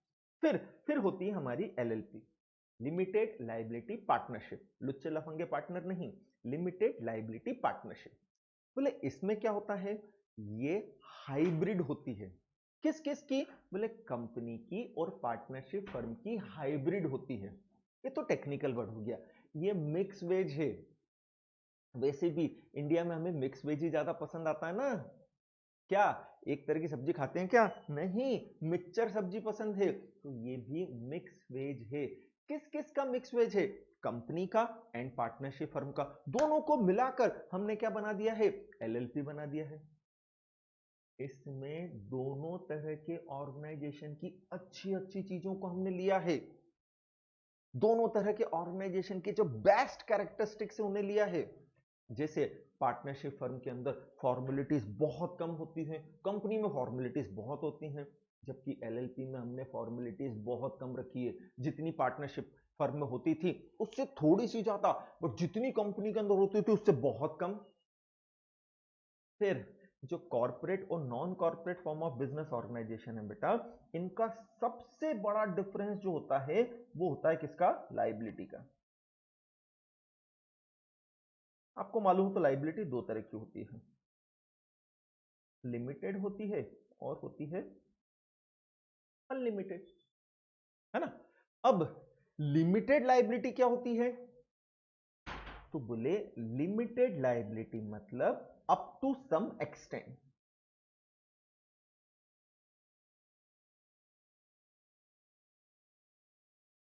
फिर होती है हमारी LLP, लिमिटेड लाइबिलिटी पार्टनरशिप, लुच्चे लफंगे पार्टनर नहीं, लिमिटेड लाइबिलिटी पार्टनरशिप। बोले इसमें क्या होता है, ये हाइब्रिड होती है। किस किस की, बोले कंपनी की और पार्टनरशिप फर्म की हाइब्रिड होती है। ये तो टेक्निकल वर्ड हो गया। ये मिक्स वेज है। वैसे भी इंडिया में हमें मिक्स वेज ही ज्यादा पसंद आता है ना। क्या एक तरह की सब्जी खाते हैं क्या, नहीं, मिक्सचर सब्जी पसंद है, तो ये भी मिक्स वेज है। किस किस का मिक्स वेज है, कंपनी का एंड पार्टनरशिप फर्म का, दोनों को मिलाकर हमने क्या बना दिया है, LLP बना दिया है। इसमें दोनों तरह के ऑर्गेनाइजेशन की अच्छी अच्छी चीजों को हमने लिया है, दोनों तरह के ऑर्गेनाइजेशन के जो बेस्ट कैरेक्टरिस्टिक्स है उन्हें लिया है। जैसे पार्टनरशिप फर्म के अंदर फॉर्मेलिटीज बहुत कम होती हैं, कंपनी में फॉर्मेलिटीज बहुत होती हैं, जबकि LLP में हमने फॉर्मेलिटीज बहुत कम रखी है। जितनी पार्टनरशिप फर्म में होती थी उससे थोड़ी सी ज्यादा, बट जितनी कंपनी के अंदर होती थी उससे बहुत कम। फिर जो कॉर्पोरेट और non corporate form of business organisation है बेटा, इनका सबसे बड़ा डिफरेंस जो होता है वो होता है किसका, लाइबिलिटी का। आपको मालूम हो तो लाइबिलिटी दो तरह की होती है, लिमिटेड होती है और होती है अनलिमिटेड, है ना। अब लिमिटेड लाइबिलिटी क्या होती है, तो बोले लिमिटेड लाइबिलिटी मतलब अप टू सम एक्सटेंट।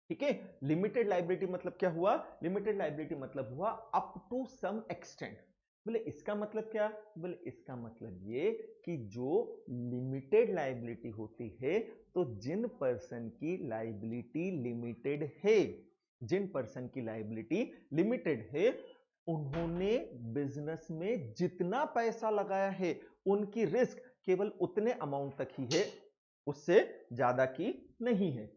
ठीक है, लिमिटेड लाइबिलिटी मतलब क्या हुआ, लिमिटेड लाइबिलिटी मतलब हुआ अप टू सम एक्सटेंट। बोले इसका मतलब क्या, बोले इसका मतलब ये कि जो लिमिटेड लाइबिलिटी होती है, तो जिन पर्सन की लाइबिलिटी लिमिटेड है, जिन पर्सन की लाइबिलिटी लिमिटेड है, उन्होंने बिजनेस में जितना पैसा लगाया है उनकी रिस्क केवल उतने अमाउंट तक ही है, उससे ज्यादा की नहीं है।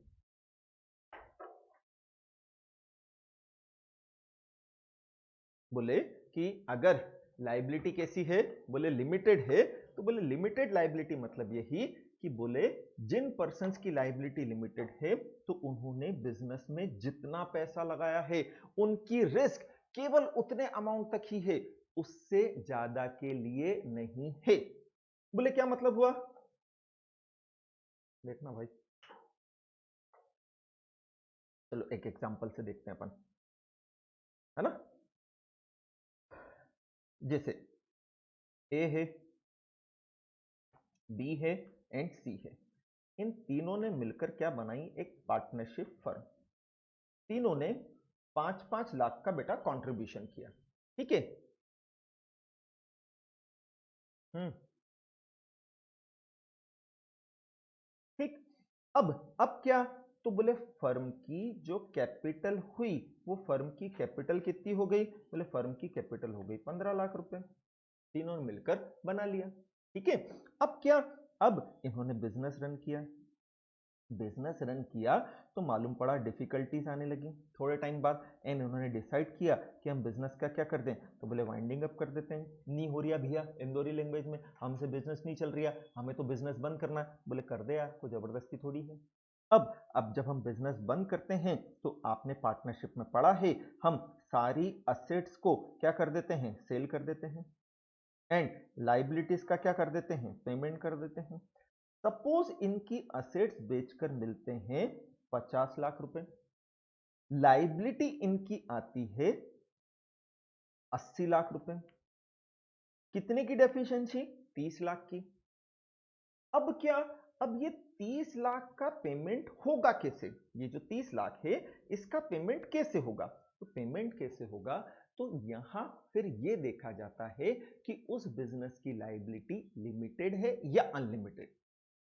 बोले कि अगर लाइबिलिटी कैसी है, बोले लिमिटेड है, तो बोले लिमिटेड लाइबिलिटी मतलब यही कि बोले जिन पर्संस की लाइबिलिटी लिमिटेड है, तो उन्होंने बिजनेस में जितना पैसा लगाया है उनकी रिस्क केवल उतने अमाउंट तक ही है, उससे ज्यादा के लिए नहीं है। बोले क्या मतलब हुआ, देखना भाई, चलो एक एग्जांपल से देखते हैं अपन, है ना। जैसे ए है, बी है एंड सी है, इन तीनों ने मिलकर क्या बनाई, एक पार्टनरशिप फर्म। तीनों ने 5-5 लाख का बेटा कंट्रीब्यूशन किया, ठीक है। हम्म, ठीक। अब क्या, तो बोले फर्म की जो कैपिटल हुई, वो फर्म की कैपिटल कितनी हो गई, बोले फर्म की कैपिटल हो गई 15 लाख रुपए, तीनों ने मिलकर बना लिया, ठीक है। अब क्या, अब इन्होंने बिजनेस रन किया, बिजनेस रन किया तो मालूम पड़ा डिफिकल्टीज आने लगी थोड़े टाइम बाद, एंड उन्होंने डिसाइड किया कि हम बिजनेस का क्या कर दें, तो बोले वाइंडिंग अप कर देते हैं, नहीं हो रहा भैया, इंदौरी लैंग्वेज में हमसे बिजनेस नहीं चल रहा, हमें तो बिजनेस बंद करना है। बोले कर दे यार, कोई जबरदस्ती थोड़ी है। अब जब हम बिजनेस बंद करते हैं तो आपने पार्टनरशिप में पढ़ा है, हम सारी असेट्स को क्या कर देते हैं, सेल कर देते हैं, एंड लाइबिलिटीज का क्या कर देते हैं, पेमेंट कर देते हैं। सपोज इनकी असेट्स बेचकर मिलते हैं 50 लाख रुपए, लाइबिलिटी इनकी आती है 80 लाख रुपए, कितने की डेफिशिएंसी, 30 लाख की। अब क्या, अब ये 30 लाख का पेमेंट होगा कैसे, ये जो 30 लाख है इसका पेमेंट कैसे होगा, तो पेमेंट कैसे होगा, तो यहां फिर ये देखा जाता है कि उस बिजनेस की लाइबिलिटी लिमिटेड है या अनलिमिटेड।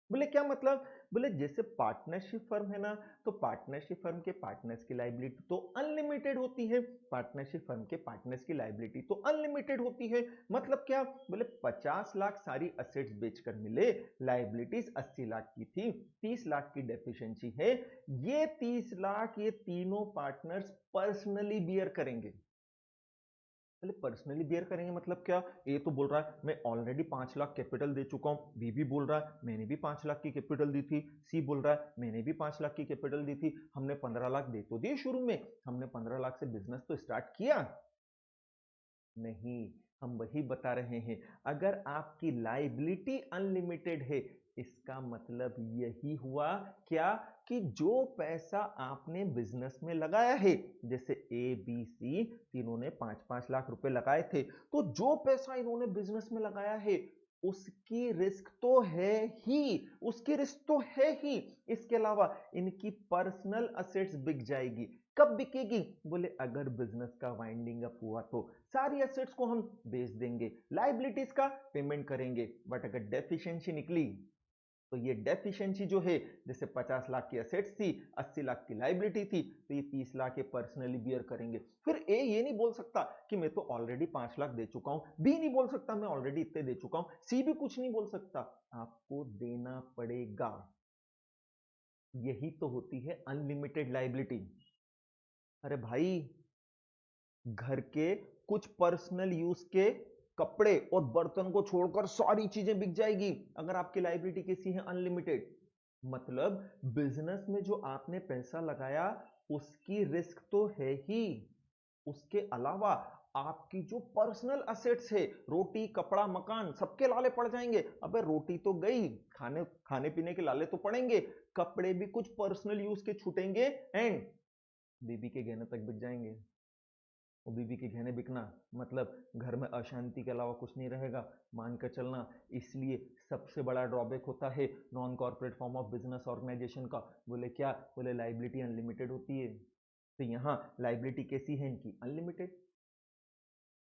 बोले क्या मतलब, बोले जैसे पार्टनरशिप फर्म है ना, तो पार्टनरशिप फर्म के पार्टनर्स की लाइबिलिटी तो अनलिमिटेड होती है, पार्टनरशिप फर्म के पार्टनर्स की लाइबिलिटी तो अनलिमिटेड होती है। मतलब क्या, बोले 50 लाख सारी असेट्स बेचकर मिले, लाइबिलिटीज 80 लाख की थी, 30 लाख की डेफिशिएंसी है, ये 30 लाख ये तीनों पार्टनर्स पर्सनली बियर करेंगे। पहले पर्सनली बियर करेंगे मतलब क्या? ए तो बोल रहा है मैं ऑलरेडी 5 लाख कैपिटल दे चुका हूं, बी भी बोल रहा है मैंने भी 5 लाख की कैपिटल दी थी, सी बोल रहा है मैंने भी 5 लाख की कैपिटल दी थी, हमने 15 लाख दे तो दिए शुरू में, हमने 15 लाख से बिजनेस तो स्टार्ट किया नहीं। हम वही बता रहे हैं, अगर आपकी लाइबिलिटी अनलिमिटेड है इसका मतलब यही हुआ क्या कि जो पैसा आपने बिजनेस में लगाया है, जैसे ए बी सी तीनों ने 5-5 लाख रुपए लगाए थे, तो जो पैसा इन्होंने बिजनेस में लगाया है उसकी रिस्क तो है ही, उसकी रिस्क तो है ही। इसके अलावा इनकी पर्सनल असेट्स बिक जाएगी। कब बिकेगी? बोले अगर बिजनेस का वाइंडिंग अप हुआ तो सारी एसेट्स को हम बेच देंगे, लाइबिलिटीज का पेमेंट करेंगे, बट अगर डेफिशिएंसी निकली तो ये डेफिशिएंसी जो है, जैसे 50 लाख की एसेट्स थी, 80 लाख की लाइबिलिटी थी, तो ये 30 लाख ये पर्सनली बियर करेंगे। फिर ए ये नहीं बोल सकता कि मैं तो ऑलरेडी 5 लाख दे चुका हूं, बी नहीं बोल सकता मैं ऑलरेडी इतने दे चुका हूं, सी भी कुछ नहीं बोल सकता, आपको देना पड़ेगा। यही तो होती है अनलिमिटेड लाइबिलिटी। अरे भाई, घर के कुछ पर्सनल यूज के कपड़े और बर्तन को छोड़कर सारी चीजें बिक जाएगी अगर आपकी लाइबिलिटी कैसी है? अनलिमिटेड। मतलब बिजनेस में जो आपने पैसा लगाया उसकी रिस्क तो है ही, उसके अलावा आपकी जो पर्सनल असेट्स है, रोटी कपड़ा मकान, सबके लाले पड़ जाएंगे। अबे रोटी तो गई, खाने खाने पीने के लाले तो पड़ेंगे, कपड़े भी कुछ पर्सनल यूज के छूटेंगे, एंड बीबी के गहने तक बिक जाएंगे। और बीबी के गहने बिकना मतलब घर में अशांति के अलावा कुछ नहीं रहेगा, मान कर चलना। इसलिए सबसे बड़ा ड्रॉबैक होता है non corporate form of business organisation का। बोले क्या? बोले लाइबिलिटी अनलिमिटेड होती है। तो यहाँ लाइबिलिटी कैसी है इनकी? अनलिमिटेड।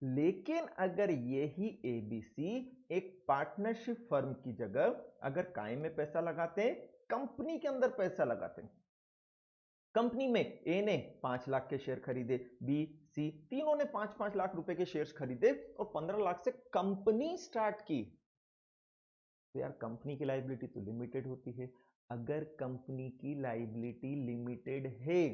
लेकिन अगर यही एबीसी एक पार्टनरशिप फर्म की जगह अगर काय में पैसा लगाते हैं, कंपनी के अंदर पैसा लगाते हैं, कंपनी में ए ने 5 लाख के शेयर खरीदे, बी सी तीनों ने 5-5 लाख रुपए के शेयर्स खरीदे और 15 लाख से कंपनी स्टार्ट की, तो यार कंपनी की लाइबिलिटी तो लिमिटेड होती है। अगर कंपनी की लाइबिलिटी लिमिटेड है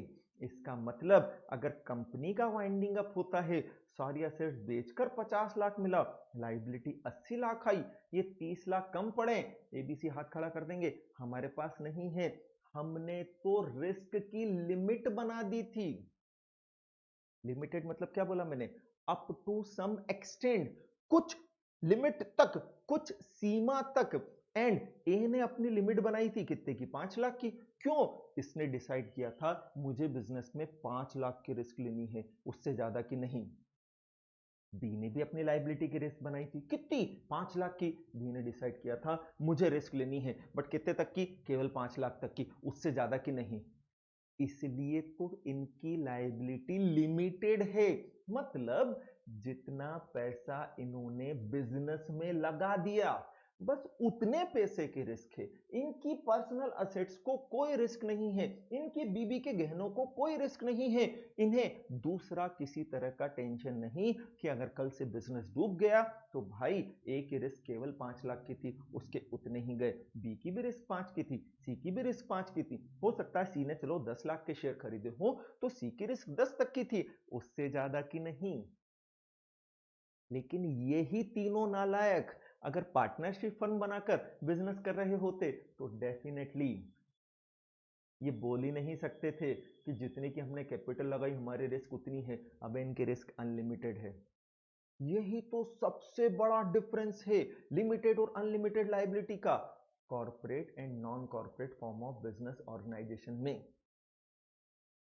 इसका मतलब अगर कंपनी का वाइंडिंग अप होता है, सारी एसेट्स बेचकर 50 लाख मिला, लाइबिलिटी 80 लाख आई, ये 30 लाख कम पड़े, एबीसी हाथ खड़ा कर देंगे हमारे पास नहीं है, हमने तो रिस्क की लिमिट बना दी थी। लिमिटेड मतलब क्या बोला मैंने? अप टू सम एक्सटेंड, कुछ लिमिट तक, कुछ सीमा तक। एंड ए ने अपनी लिमिट बनाई थी कितने की? 5 लाख की। क्यों? इसने डिसाइड किया था मुझे बिजनेस में 5 लाख की रिस्क लेनी है, उससे ज्यादा की नहीं। बी ने भी अपनी लाइबिलिटी की रिस्क बनाई थी, कितनी? 5 लाख की। बी ने डिसाइड किया था मुझे रिस्क लेनी है, बट कितने तक की? केवल 5 लाख तक की, उससे ज्यादा की नहीं। इसलिए तो इनकी लाइबिलिटी लिमिटेड है। मतलब जितना पैसा इन्होंने बिजनेस में लगा दिया बस उतने पैसे की रिस्क है। इनकी पर्सनल असेट्स को कोई रिस्क नहीं है, इनकी बीबी के गहनों को कोई रिस्क नहीं है, इन्हें दूसरा किसी तरह का टेंशन नहीं कि अगर कल से बिजनेस डूब गया तो भाई ए की रिस्क केवल 5 लाख की थी, उसके उतने ही गए, बी की भी रिस्क 5 की थी, सी की भी रिस्क 5 की थी, हो सकता है सी ने चलो 10 लाख के शेयर खरीदे हो तो सी की रिस्क 10 तक की थी, उससे ज्यादा की नहीं। लेकिन ये ही तीनों नालायक अगर पार्टनरशिप फर्म बनाकर बिजनेस कर रहे होते तो डेफिनेटली ये बोल ही नहीं सकते थे कि जितने की हमने कैपिटल लगाई हमारी रिस्क उतनी है, अब इनकी रिस्क अनलिमिटेड है। यही तो सबसे बड़ा डिफरेंस है लिमिटेड और अनलिमिटेड लाइबिलिटी का, corporate and non corporate form of business organisation में।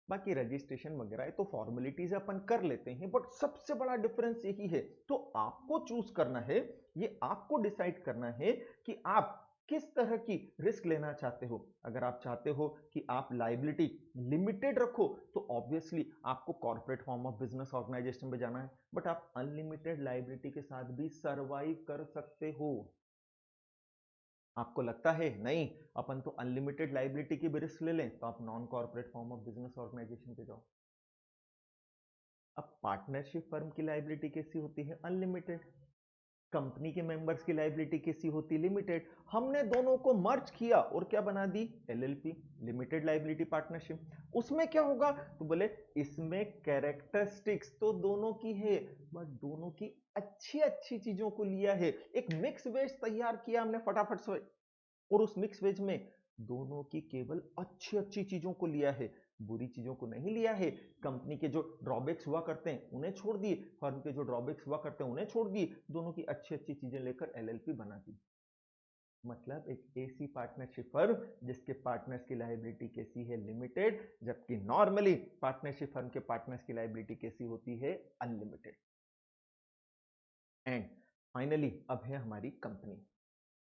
बाकी रजिस्ट्रेशन वगैरह तो फॉर्मेलिटीज अपन कर लेते हैं, बट सबसे बड़ा डिफरेंस यही है। तो आपको चूज करना है, ये आपको डिसाइड करना है कि आप किस तरह की रिस्क लेना चाहते हो। अगर आप चाहते हो कि आप लाइबिलिटी लिमिटेड रखो तो ऑब्वियसली आपको corporate form of business organisation में जाना है, बट आप अनलिमिटेड लाइबिलिटी के साथ भी सरवाइव कर सकते हो। आपको लगता है नहीं अपन तो अनलिमिटेड लाइबिलिटी की भी रिस्क ले लें, तो आप non corporate form of business organisation पे जाओ। अब पार्टनरशिप फर्म की लाइबिलिटी कैसी होती है? अनलिमिटेड। कंपनी के मेंबर्स की लायबिलिटी कैसी होती, लिमिटेड। हमने दोनों को मर्ज किया और क्या बना दी, एलएलपी, लिमिटेड लायबिलिटी पार्टनरशिप। उसमें क्या होगा, तो बोले इसमें कैरेक्टरिस्टिक्स तो दोनों की है, बट दोनों की अच्छी अच्छी चीजों को लिया है। एक मिक्स वेज तैयार किया हमने फटाफट से, और उस मिक्स वेज में दोनों की केवल अच्छी अच्छी चीजों को लिया है, बुरी चीजों को नहीं लिया है। कंपनी के जो ड्रॉबैक्स हुआ करते हैं उन्हें छोड़ दिए, फर्म के जो ड्रॉबैक्स हुआ करते हैं उन्हें छोड़ दिए, दोनों की अच्छी अच्छी चीजें लेकर एलएलपी बना दी। मतलब एक ऐसी पार्टनरशिप फर्म जिसके पार्टनर्स की लायबिलिटी कैसी है, लिमिटेड, जबकि नॉर्मली पार्टनरशिप फर्म के पार्टनर्स की लायबिलिटी कैसी होती है, अनलिमिटेड। एंड फाइनली अब है हमारी कंपनी।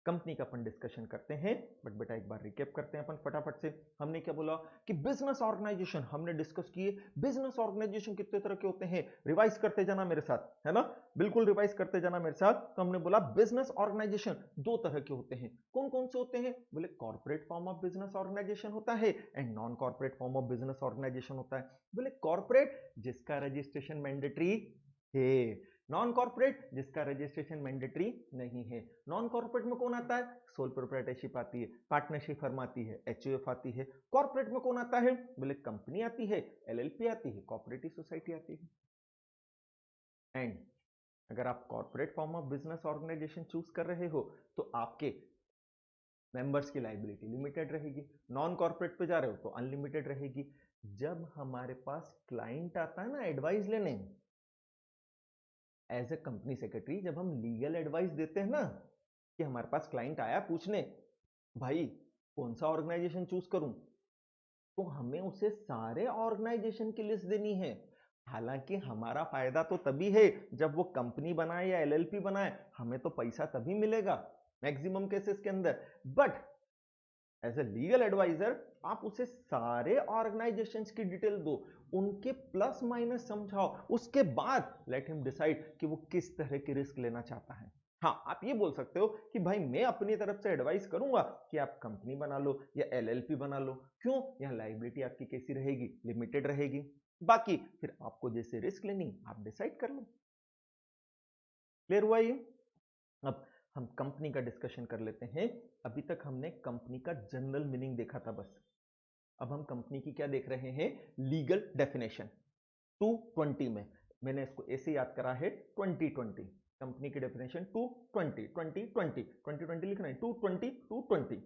कंपनी का अपन डिस्कशन करते हैं, बट बेटा एक बार रिकैप करते हैं अपन फटाफट से। हमने क्या बोला कि बिजनेस ऑर्गेनाइजेशन हमने डिस्कस किए, बिजनेस ऑर्गेनाइजेशन कितने तरह के होते हैं, रिवाइज करते जाना मेरे साथ, है ना, बिल्कुल रिवाइज करते जाना मेरे साथ। तो हमने बोला बिजनेस ऑर्गेनाइजेशन दो तरह के होते हैं, कौन कौन से होते हैं, बोले corporate form of business organisation होता है and non corporate form of business organisation होता है। बोले कॉर्पोरेट जिसका रजिस्ट्रेशन मैंडेटरी है, नॉन कॉर्पोरेट जिसका रजिस्ट्रेशन मैंडेटरी नहीं है। नॉन कॉर्पोरेट में कौन आता है, सोल प्रोप्राइटरशिप आती है, पार्टनरशिप फर्म आती है, एचयूएफ आती है। कॉर्पोरेट में कौन आता है, बोले कंपनी आती है, एलएलपी आती है, कोऑपरेटिव सोसाइटी आती है। एंड अगर आप corporate form of business organisation choose कर रहे हो तो आपके मेंबर्स की लायबिलिटी लिमिटेड रहेगी, नॉन कॉर्पोरेट पे जा रहे हो तो अनलिमिटेड रहेगी। जब हमारे पास क्लाइंट आता है ना एडवाइस लेने, एज ए कंपनी सेक्रेटरी जब हम लीगल एडवाइस देते हैं ना, कि हमारे पास क्लाइंट आया पूछने भाई कौन सा ऑर्गेनाइजेशन चूज करूं, तो हमें उसे सारे ऑर्गेनाइजेशन की लिस्ट देनी है। हालांकि हमारा फायदा तो तभी है जब वो कंपनी बनाए या एलएलपी बनाए, हमें तो पैसा तभी मिलेगा मैक्सिमम केसेस के अंदर। But as a legal adviser आप उसे सारे ऑर्गेनाइजेशंस की डिटेल दो, उनके प्लस माइनस समझाओ, उसके बाद लेट हिम डिसाइड कि वो किस तरह की रिस्क लेना चाहता है। हाँ, आप ये बोल सकते हो कि भाई मैं अपनी तरफ से एडवाइस करूंगा कि आप कंपनी बना लो या एलएलपी बना लो। क्यों, यहाँ लायबिलिटी आपकी कैसी रहेगी, लिमिटेड रहेगी। बाकी फिर आपको जैसे रिस्क लेनी आप डिसाइड कर लो। क्लियर हुआ ये? अब हम कंपनी का डिस्कशन कर लेते हैं। अभी तक हमने कंपनी का जनरल मीनिंग देखा था बस। अब हम कंपनी की क्या देख रहे हैं, लीगल डेफिनेशन 220 में। मैंने इसको ऐसे याद करा है 2020, कंपनी की डेफिनेशन 2020 लिखना है, 220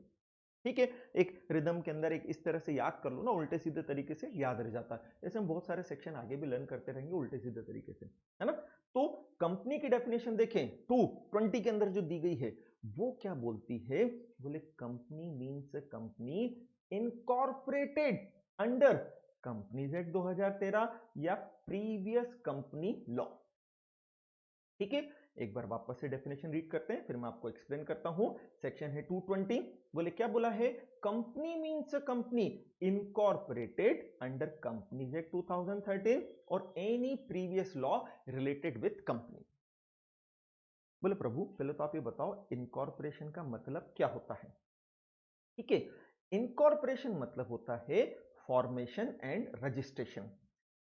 ठीक है। एक रिदम के अंदर एक इस तरह से याद कर लो ना, उल्टे सीधे तरीके से याद रह जाता है। ऐसे हम बहुत सारे सेक्शन आगे भी लर्न करते रहेंगे उल्टे सीधे तरीके से, है ना। तो कंपनी की डेफिनेशन देखें 220 के अंदर जो दी गई है वो क्या बोलती है, बोले company means company incorporated under companies act 2013 या प्रीवियस कंपनी लॉ। ठीक है, एक बार वापस से डेफिनेशन रीड करते हैं फिर मैं आपको एक्सप्लेन करता हूं। सेक्शन है 220, बोले क्या बोला है, company means company incorporated under companies act 2013 और any previous law related with company. बोले प्रभु पहले तो आप ये बताओ इनकॉर्पोरेशन का मतलब क्या होता है। ठीक है, इनकॉर्पोरेशन मतलब होता है फॉर्मेशन एंड रजिस्ट्रेशन।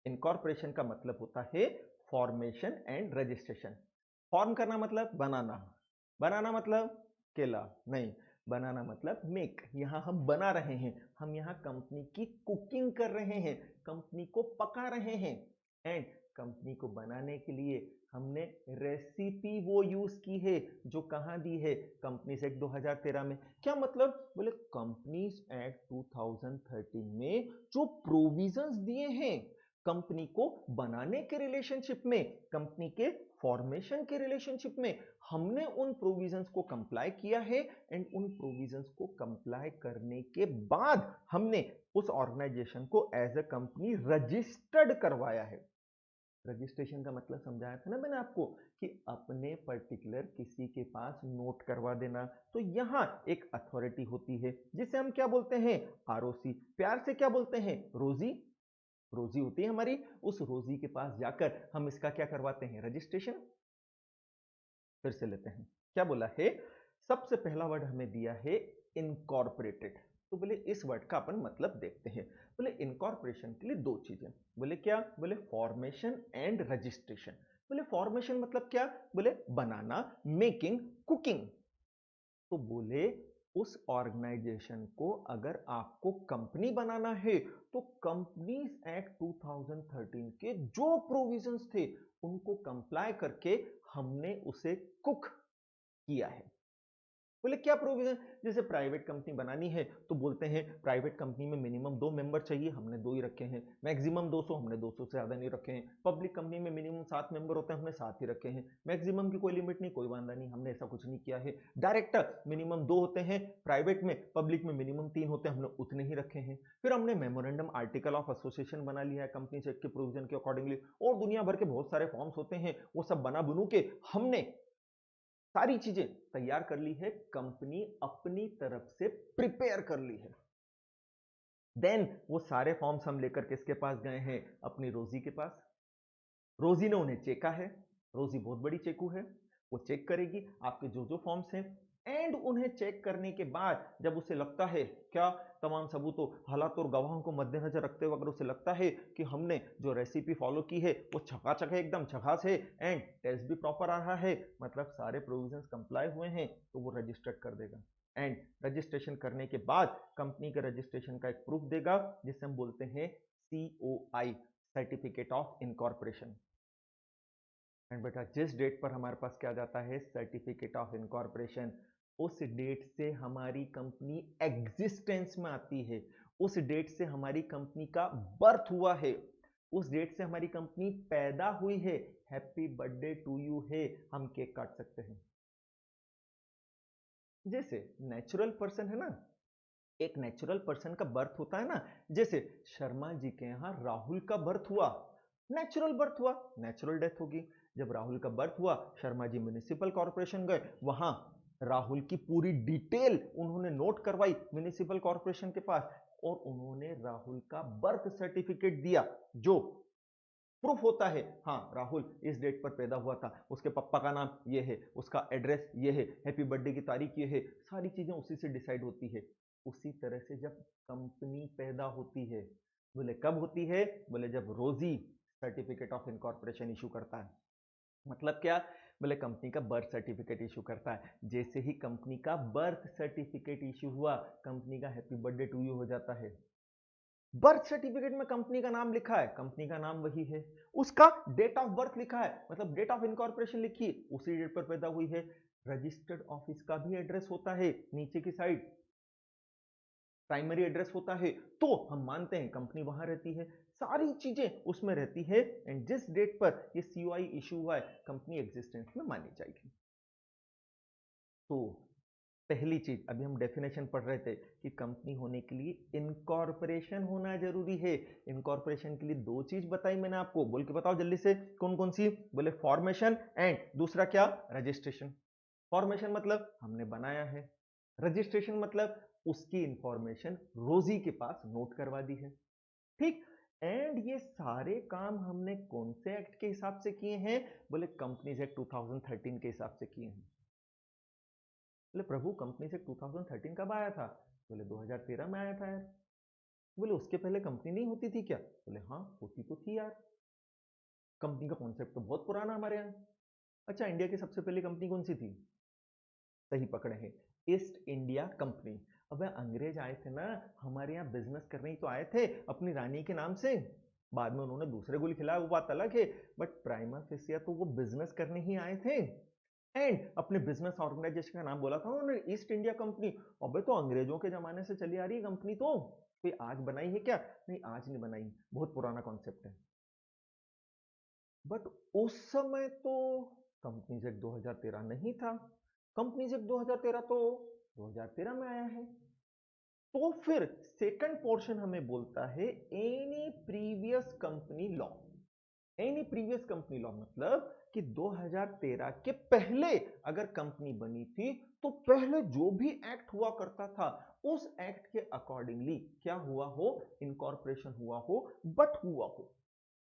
इनकॉर्पोरेशन का मतलब होता है फॉर्मेशन एंड रजिस्ट्रेशन। फॉर्म करना मतलब बनाना, बनाना मतलब केला नहीं, बनाना मतलब मेक। यहां हम बना रहे हैं, हम यहां कंपनी की कुकिंग कर रहे हैं, कंपनी को पका रहे हैं। एंड कंपनी को बनाने के लिए हमने रेसिपी वो यूज की है जो कहां दी है, कंपनीज एक्ट 2013 में। क्या मतलब, बोले कंपनीज एक्ट 2013 में जो प्रोविजंस दिए हैं कंपनी को बनाने के रिलेशनशिप में, कंपनी के फॉर्मेशन के रिलेशनशिप में, हमने उन प्रोविजंस को कंप्लाई किया है। एंड उन प्रोविजंस को कंप्लाई करने के बाद हमने उस ऑर्गेनाइजेशन को एज अ कंपनी रजिस्टर्ड करवाया है। रजिस्ट्रेशन का मतलब समझाया था ना मैंने आपको कि अपने पर्टिकुलर किसी के पास नोट करवा देना। तो यहां एक अथॉरिटी होती है जिसे हम क्या बोलते हैं, आरओसी, प्यार से क्या बोलते हैं, रोजी। रोजी होती है हमारी, उस रोजी के पास जाकर हम इसका क्या करवाते हैं, रजिस्ट्रेशन। फिर से लेते हैं, क्या बोला है, सबसे पहला वर्ड हमें दिया है इनकॉर्पोरेटेड। तो बोले इस वर्ड का अपन मतलब देखते हैं। बोले इनकॉर्पोरेशन के लिए दो चीजें, बोले क्या, बोले फॉर्मेशन एंड रजिस्ट्रेशन। बोले फॉर्मेशन मतलब क्या? बोले बनाना, मेकिंग, कुकिंग। तो बोले उस ऑर्गेनाइजेशन को अगर आपको कंपनी बनाना है तो कंपनीज एक्ट 2013 के जो प्रोविजंस थे उनको कंप्लाई करके हमने उसे कुक किया है। बोले क्या प्रोविजन? जैसे प्राइवेट कंपनी बनानी है तो बोलते हैं प्राइवेट कंपनी में मिनिमम 2 मेंबर चाहिए, हमने 2 ही रखे हैं। मैक्सिमम 200, हमने 200 से ज्यादा नहीं रखे हैं। पब्लिक कंपनी में मिनिमम 7 मेंबर होते हैं, हमने 7 ही रखे हैं। मैक्सिमम की कोई लिमिट नहीं, कोई वादा नहीं, हमने ऐसा कुछ नहीं किया है। डायरेक्टर मिनिमम 2 होते हैं प्राइवेट में, पब्लिक में मिनिमम 3 होते हैं, हमने उतने ही रखे हैं। फिर हमने मेमोरेंडम आर्टिकल ऑफ एसोसिएशन बना लिया है कंपनी एक्ट के प्रोविजन के अकॉर्डिंगली, और दुनिया भर के बहुत सारे फॉर्म्स होते हैं, वो सब बना बुनू के हमने सारी चीजें तैयार कर ली है, कंपनी अपनी तरफ से प्रिपेयर कर ली है। देन वो सारे फॉर्म्स हम लेकर किसके पास गए हैं? अपनी रोजी के पास। रोजी ने उन्हें चेका है, रोजी बहुत बड़ी चेकू है, वो चेक करेगी आपके जो जो फॉर्म्स हैं, एंड उन्हें चेक करने के बाद जब उसे लगता है, क्या तमाम सबूतों, हालात और गवाहों को मद्देनजर रखते हुए अगर उसे लगता है कि हमने जो रेसिपी फॉलो की है वो छकाछक है, एकदम झकास है, एंड टेस्ट भी प्रॉपर आ रहा है, मतलब सारे प्रोविजंस कंप्लाई हुए हैं, तो वो रजिस्टर्ड कर देगा। एंड रजिस्ट्रेशन करने के बाद कंपनी के रजिस्ट्रेशन का एक प्रूफ देगा जिसे हम बोलते हैं COI, certificate of incorporation. And बेटा जिस डेट पर हमारे पास क्या जाता है सर्टिफिकेट ऑफ इनकॉर्पोरेशन, उस डेट से हमारी कंपनी एग्जिस्टेंस में आती है, उस डेट से हमारी कंपनी का बर्थ हुआ है, उस डेट से हमारी कंपनी पैदा हुई है। हैप्पी बर्थडे टू यू है, हम केक काट सकते हैं। जैसे नेचुरल पर्सन है ना, एक नेचुरल पर्सन का बर्थ होता है ना, जैसे शर्मा जी के यहाँ राहुल का बर्थ हुआ, नेचुरल बर्थ हुआ, नेचुरल डेथ होगी। जब राहुल का बर्थ हुआ, शर्मा जी म्युनिसिपल कॉर्पोरेशन गए, वहां राहुल की पूरी डिटेल उन्होंने नोट करवाई म्युनिसिपल कॉर्पोरेशन के पास, और उन्होंने राहुल का बर्थ सर्टिफिकेट दिया जो प्रूफ होता है, हाँ राहुल इस डेट पर पैदा हुआ था, उसके पापा का नाम ये है, उसका एड्रेस ये है, हैप्पी बर्थडे की तारीख ये है, सारी चीजें उसी से डिसाइड होती है। उसी तरह से जब कंपनी पैदा होती है, बोले कब होती है? बोले जब रोजी सर्टिफिकेट ऑफ इनकॉर्पोरेशन इशू करता है। मतलब क्या? बोले कंपनी का बर्थ सर्टिफिकेट इशू करता है। जैसे ही कंपनी का बर्थ सर्टिफिकेट इशू हुआ, कंपनी का हैप्पी बर्थडे टू यू हो जाता है। बर्थ सर्टिफिकेट में कंपनी का नाम लिखा है, कंपनी का नाम वही है, उसका डेट ऑफ बर्थ लिखा है, मतलब डेट ऑफ इनकॉर्पोरेशन लिखी, उसी डेट पर पैदा हुई है। रजिस्टर्ड ऑफिस का भी एड्रेस होता है, नीचे की साइड प्राइमरी एड्रेस होता है, तो हम मानते हैं कंपनी वहां रहती है, सारी चीजें उसमें रहती है, एंड जिस डेट पर ये COI इशू हुआ है, कंपनी एग्जिस्टेंस में मानी जाएगी। तो पहली चीज, अभी हम डेफिनेशन पढ़ रहे थे कि कंपनी होने के लिए इनकॉर्पोरेशन होना जरूरी है। इनकॉर्पोरेशन के लिए 2 चीज बताई मैंने आपको, बोल के बताओ जल्दी से कौन कौन सी? बोले फॉर्मेशन, एंड दूसरा क्या? रजिस्ट्रेशन। फॉर्मेशन मतलब हमने बनाया है, रजिस्ट्रेशन मतलब उसकी इंफॉर्मेशन रोजी के पास नोट करवा दी है, ठीक। एंड ये सारे काम हमने कौन से एक्ट के हिसाब से किए हैं? बोले कंपनीज एक्ट 2013 के हिसाब से किए हैं। बोले प्रभु कंपनी से 2013 कब आया था? बोले 2013 में आया था यार। बोले उसके पहले कंपनी नहीं होती थी क्या? बोले हाँ होती तो थी यार, कंपनी का कॉन्सेप्ट तो बहुत पुराना हमारे यहाँ। अच्छा इंडिया की सबसे पहली कंपनी कौन सी थी? सही पकड़े हैं, ईस्ट इंडिया कंपनी। अब अंग्रेज आए थे ना हमारे यहाँ बिजनेस करने ही तो आए थे अपनी रानी के नाम से, बाद में उन्होंने दूसरे गुल खिलाया वो बात अलग है, बट प्राइमा फेसिया तो वो बिजनेस करने ही आए थे, एंड अपने बिजनेस ऑर्गेनाइजेशन का नाम बोला था उन्होंने ईस्ट इंडिया कंपनी। अबे तो अंग्रेजों के जमाने से चली आ रही है कंपनी, तो कोई आज बनाई है क्या? नहीं आज नहीं बनाई, बहुत पुराना कॉन्सेप्ट है। बट उस समय तो कंपनीज एक्ट 2013 नहीं था, कंपनीज एक्ट 2013 तो 2013 में आया है। तो फिर सेकंड पोर्शन हमें बोलता है any previous company law. Any previous company law मतलब कि 2013 के पहले अगर कंपनी बनी थी तो पहले जो भी एक्ट हुआ करता था उस एक्ट के अकॉर्डिंगली क्या हुआ हो? इनकॉर्पोरेशन हुआ हो, बट हुआ हो।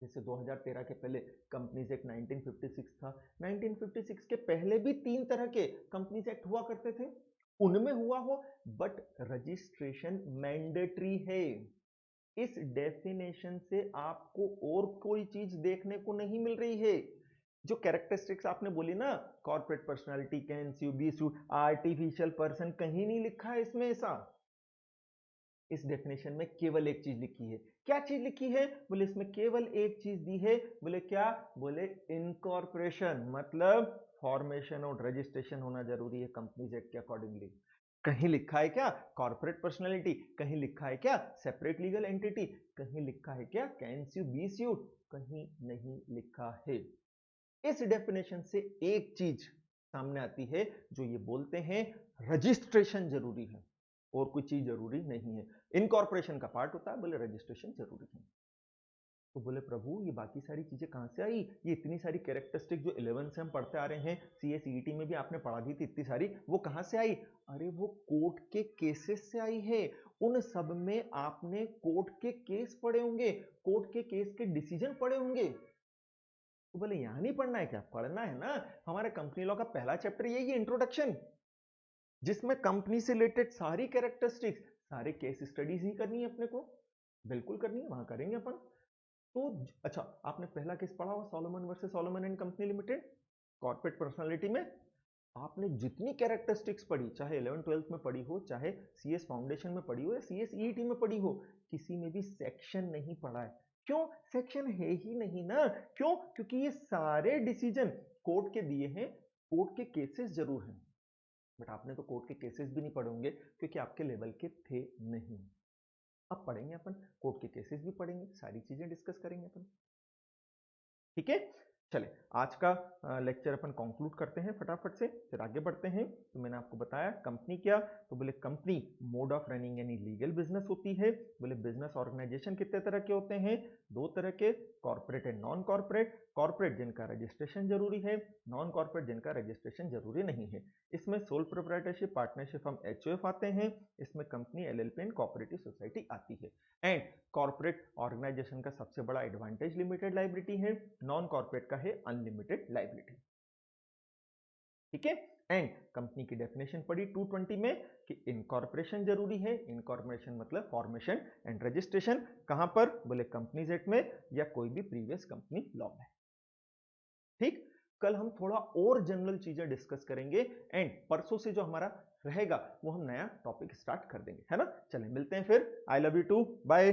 जैसे 2013 के पहले कंपनीज एक्ट 1956 था, 1956 के पहले भी 3 तरह के कंपनीज एक्ट हुआ करते थे, उनमें हुआ हो, बट रजिस्ट्रेशन मैंडेटरी है। इस डेफिनेशन से आपको और कोई चीज देखने को नहीं मिल रही है। जो कैरेक्टरिस्टिक्स आपने बोली ना, corporate personality, can you be you, artificial person, कहीं नहीं लिखा है इसमें ऐसा। इस डेफिनेशन में केवल एक चीज लिखी है। क्या चीज लिखी है? बोले इसमें केवल एक चीज दी है। बोले क्या? बोले इनकॉर्पोरेशन, मतलब फॉर्मेशन और रजिस्ट्रेशन होना जरूरी है कंपनीज एक्ट के अकॉर्डिंगली। कहीं लिखा है क्या कॉर्पोरेट पर्सनालिटी? कहीं लिखा है क्या सेपरेट लीगल एंटिटी? कहीं लिखा है क्या कैन यू बी सूड? कहीं नहीं लिखा है। इस डेफिनेशन से एक चीज सामने आती है, जो ये बोलते हैं रजिस्ट्रेशन जरूरी है, और कोई चीज जरूरी नहीं है। इनकॉर्पोरेशन का पार्ट होता है, बोले रजिस्ट्रेशन जरूरी है। तो बोले प्रभु ये बाकी सारी चीजें कहां से आई? ये इतनी सारी कैरेक्टरिस्टिक जो 11 से हम पढ़ते आ रहे हैं, सीए सीईटी में भी आपने पढ़ा दी थी इतनी सारी, वो कहां से आई? अरे वो कोर्ट के केसेस से आई है। उन सब में आपने कोर्ट के केस पढ़े होंगे, कोर्ट के केस के डिसीजन पढ़े होंगे। तो बोले यहां नहीं पढ़ना है क्या? पढ़ना है ना। हमारे कंपनी लॉ का पहला चैप्टर यही है, इंट्रोडक्शन, जिसमें कंपनी से रिलेटेड सारी कैरेक्टरिस्टिक्स, सारे केस स्टडीज ही करनी है अपने को, बिल्कुल करनी है, वहां करेंगे अपन। तो अच्छा, आपने पहला केस पढ़ा हुआ Solomon versus Solomon and company limited, corporate personality में आपने जितनी कैरेक्टरिस्टिक्स पढ़ी, चाहे 11 12 में पढ़ी हो, चाहे सीएस फाउंडेशन में पढ़ी हो या सीएस ईईटी में पढ़ी हो, किसी में भी सेक्शन नहीं पढ़ा है। क्यों? सेक्शन है ही नहीं ना। क्यों? क्योंकि ये सारे डिसीजन कोर्ट के दिए हैं, कोर्ट के केसेस जरूर हैं, बट आपने तो कोर्ट के केसेस भी नहीं पढ़े होंगे क्योंकि आपके लेवल के थे नहीं। अब पढ़ेंगे अपन, कोर्ट के केसेस भी पढ़ेंगे, सारी चीजें डिस्कस करेंगे अपन। ठीक है, चले आज का लेक्चर अपन कंक्लूड करते हैं फटाफट से, फिर आगे बढ़ते हैं। तो मैंने आपको बताया कंपनी क्या, तो बोले company mode of running any legal business होती है। बोले बिजनेस ऑर्गेनाइजेशन कितने तरह के होते हैं? दो तरह के, corporate and non corporate. Corporate जिनका रजिस्ट्रेशन जरूरी है, नॉन कॉर्पोरेट जिनका रजिस्ट्रेशन जरूरी नहीं है। इसमें सोल प्रोप्राइटरशिप, पार्टनरशिप, हम एचओएफ आते हैं। इसमें company, LLP and cooperative society आती है। एंड कॉर्पोरेट ऑर्गेनाइजेशन का सबसे बड़ा एडवांटेज लिमिटेड लाइबिलिटी है, नॉन कॉर्पोरेट का है अनलिमिटेड लाइबिलिटी। ठीक है, एंड कंपनी की डेफिनेशन पढ़ी 220 में कि इनकॉर्पोरेशन जरूरी है। इनकॉर्पोरेशन मतलब फॉर्मेशन एंड रजिस्ट्रेशन, कहां पर? बोले कंपनीज एक्ट में या कोई भी प्रीवियस कंपनी लॉ में। ठीक, कल हम थोड़ा और जनरल चीजें डिस्कस करेंगे, एंड परसों से जो हमारा रहेगा वो हम नया टॉपिक स्टार्ट कर देंगे, है ना। चलिए मिलते हैं फिर। I love you too, bye.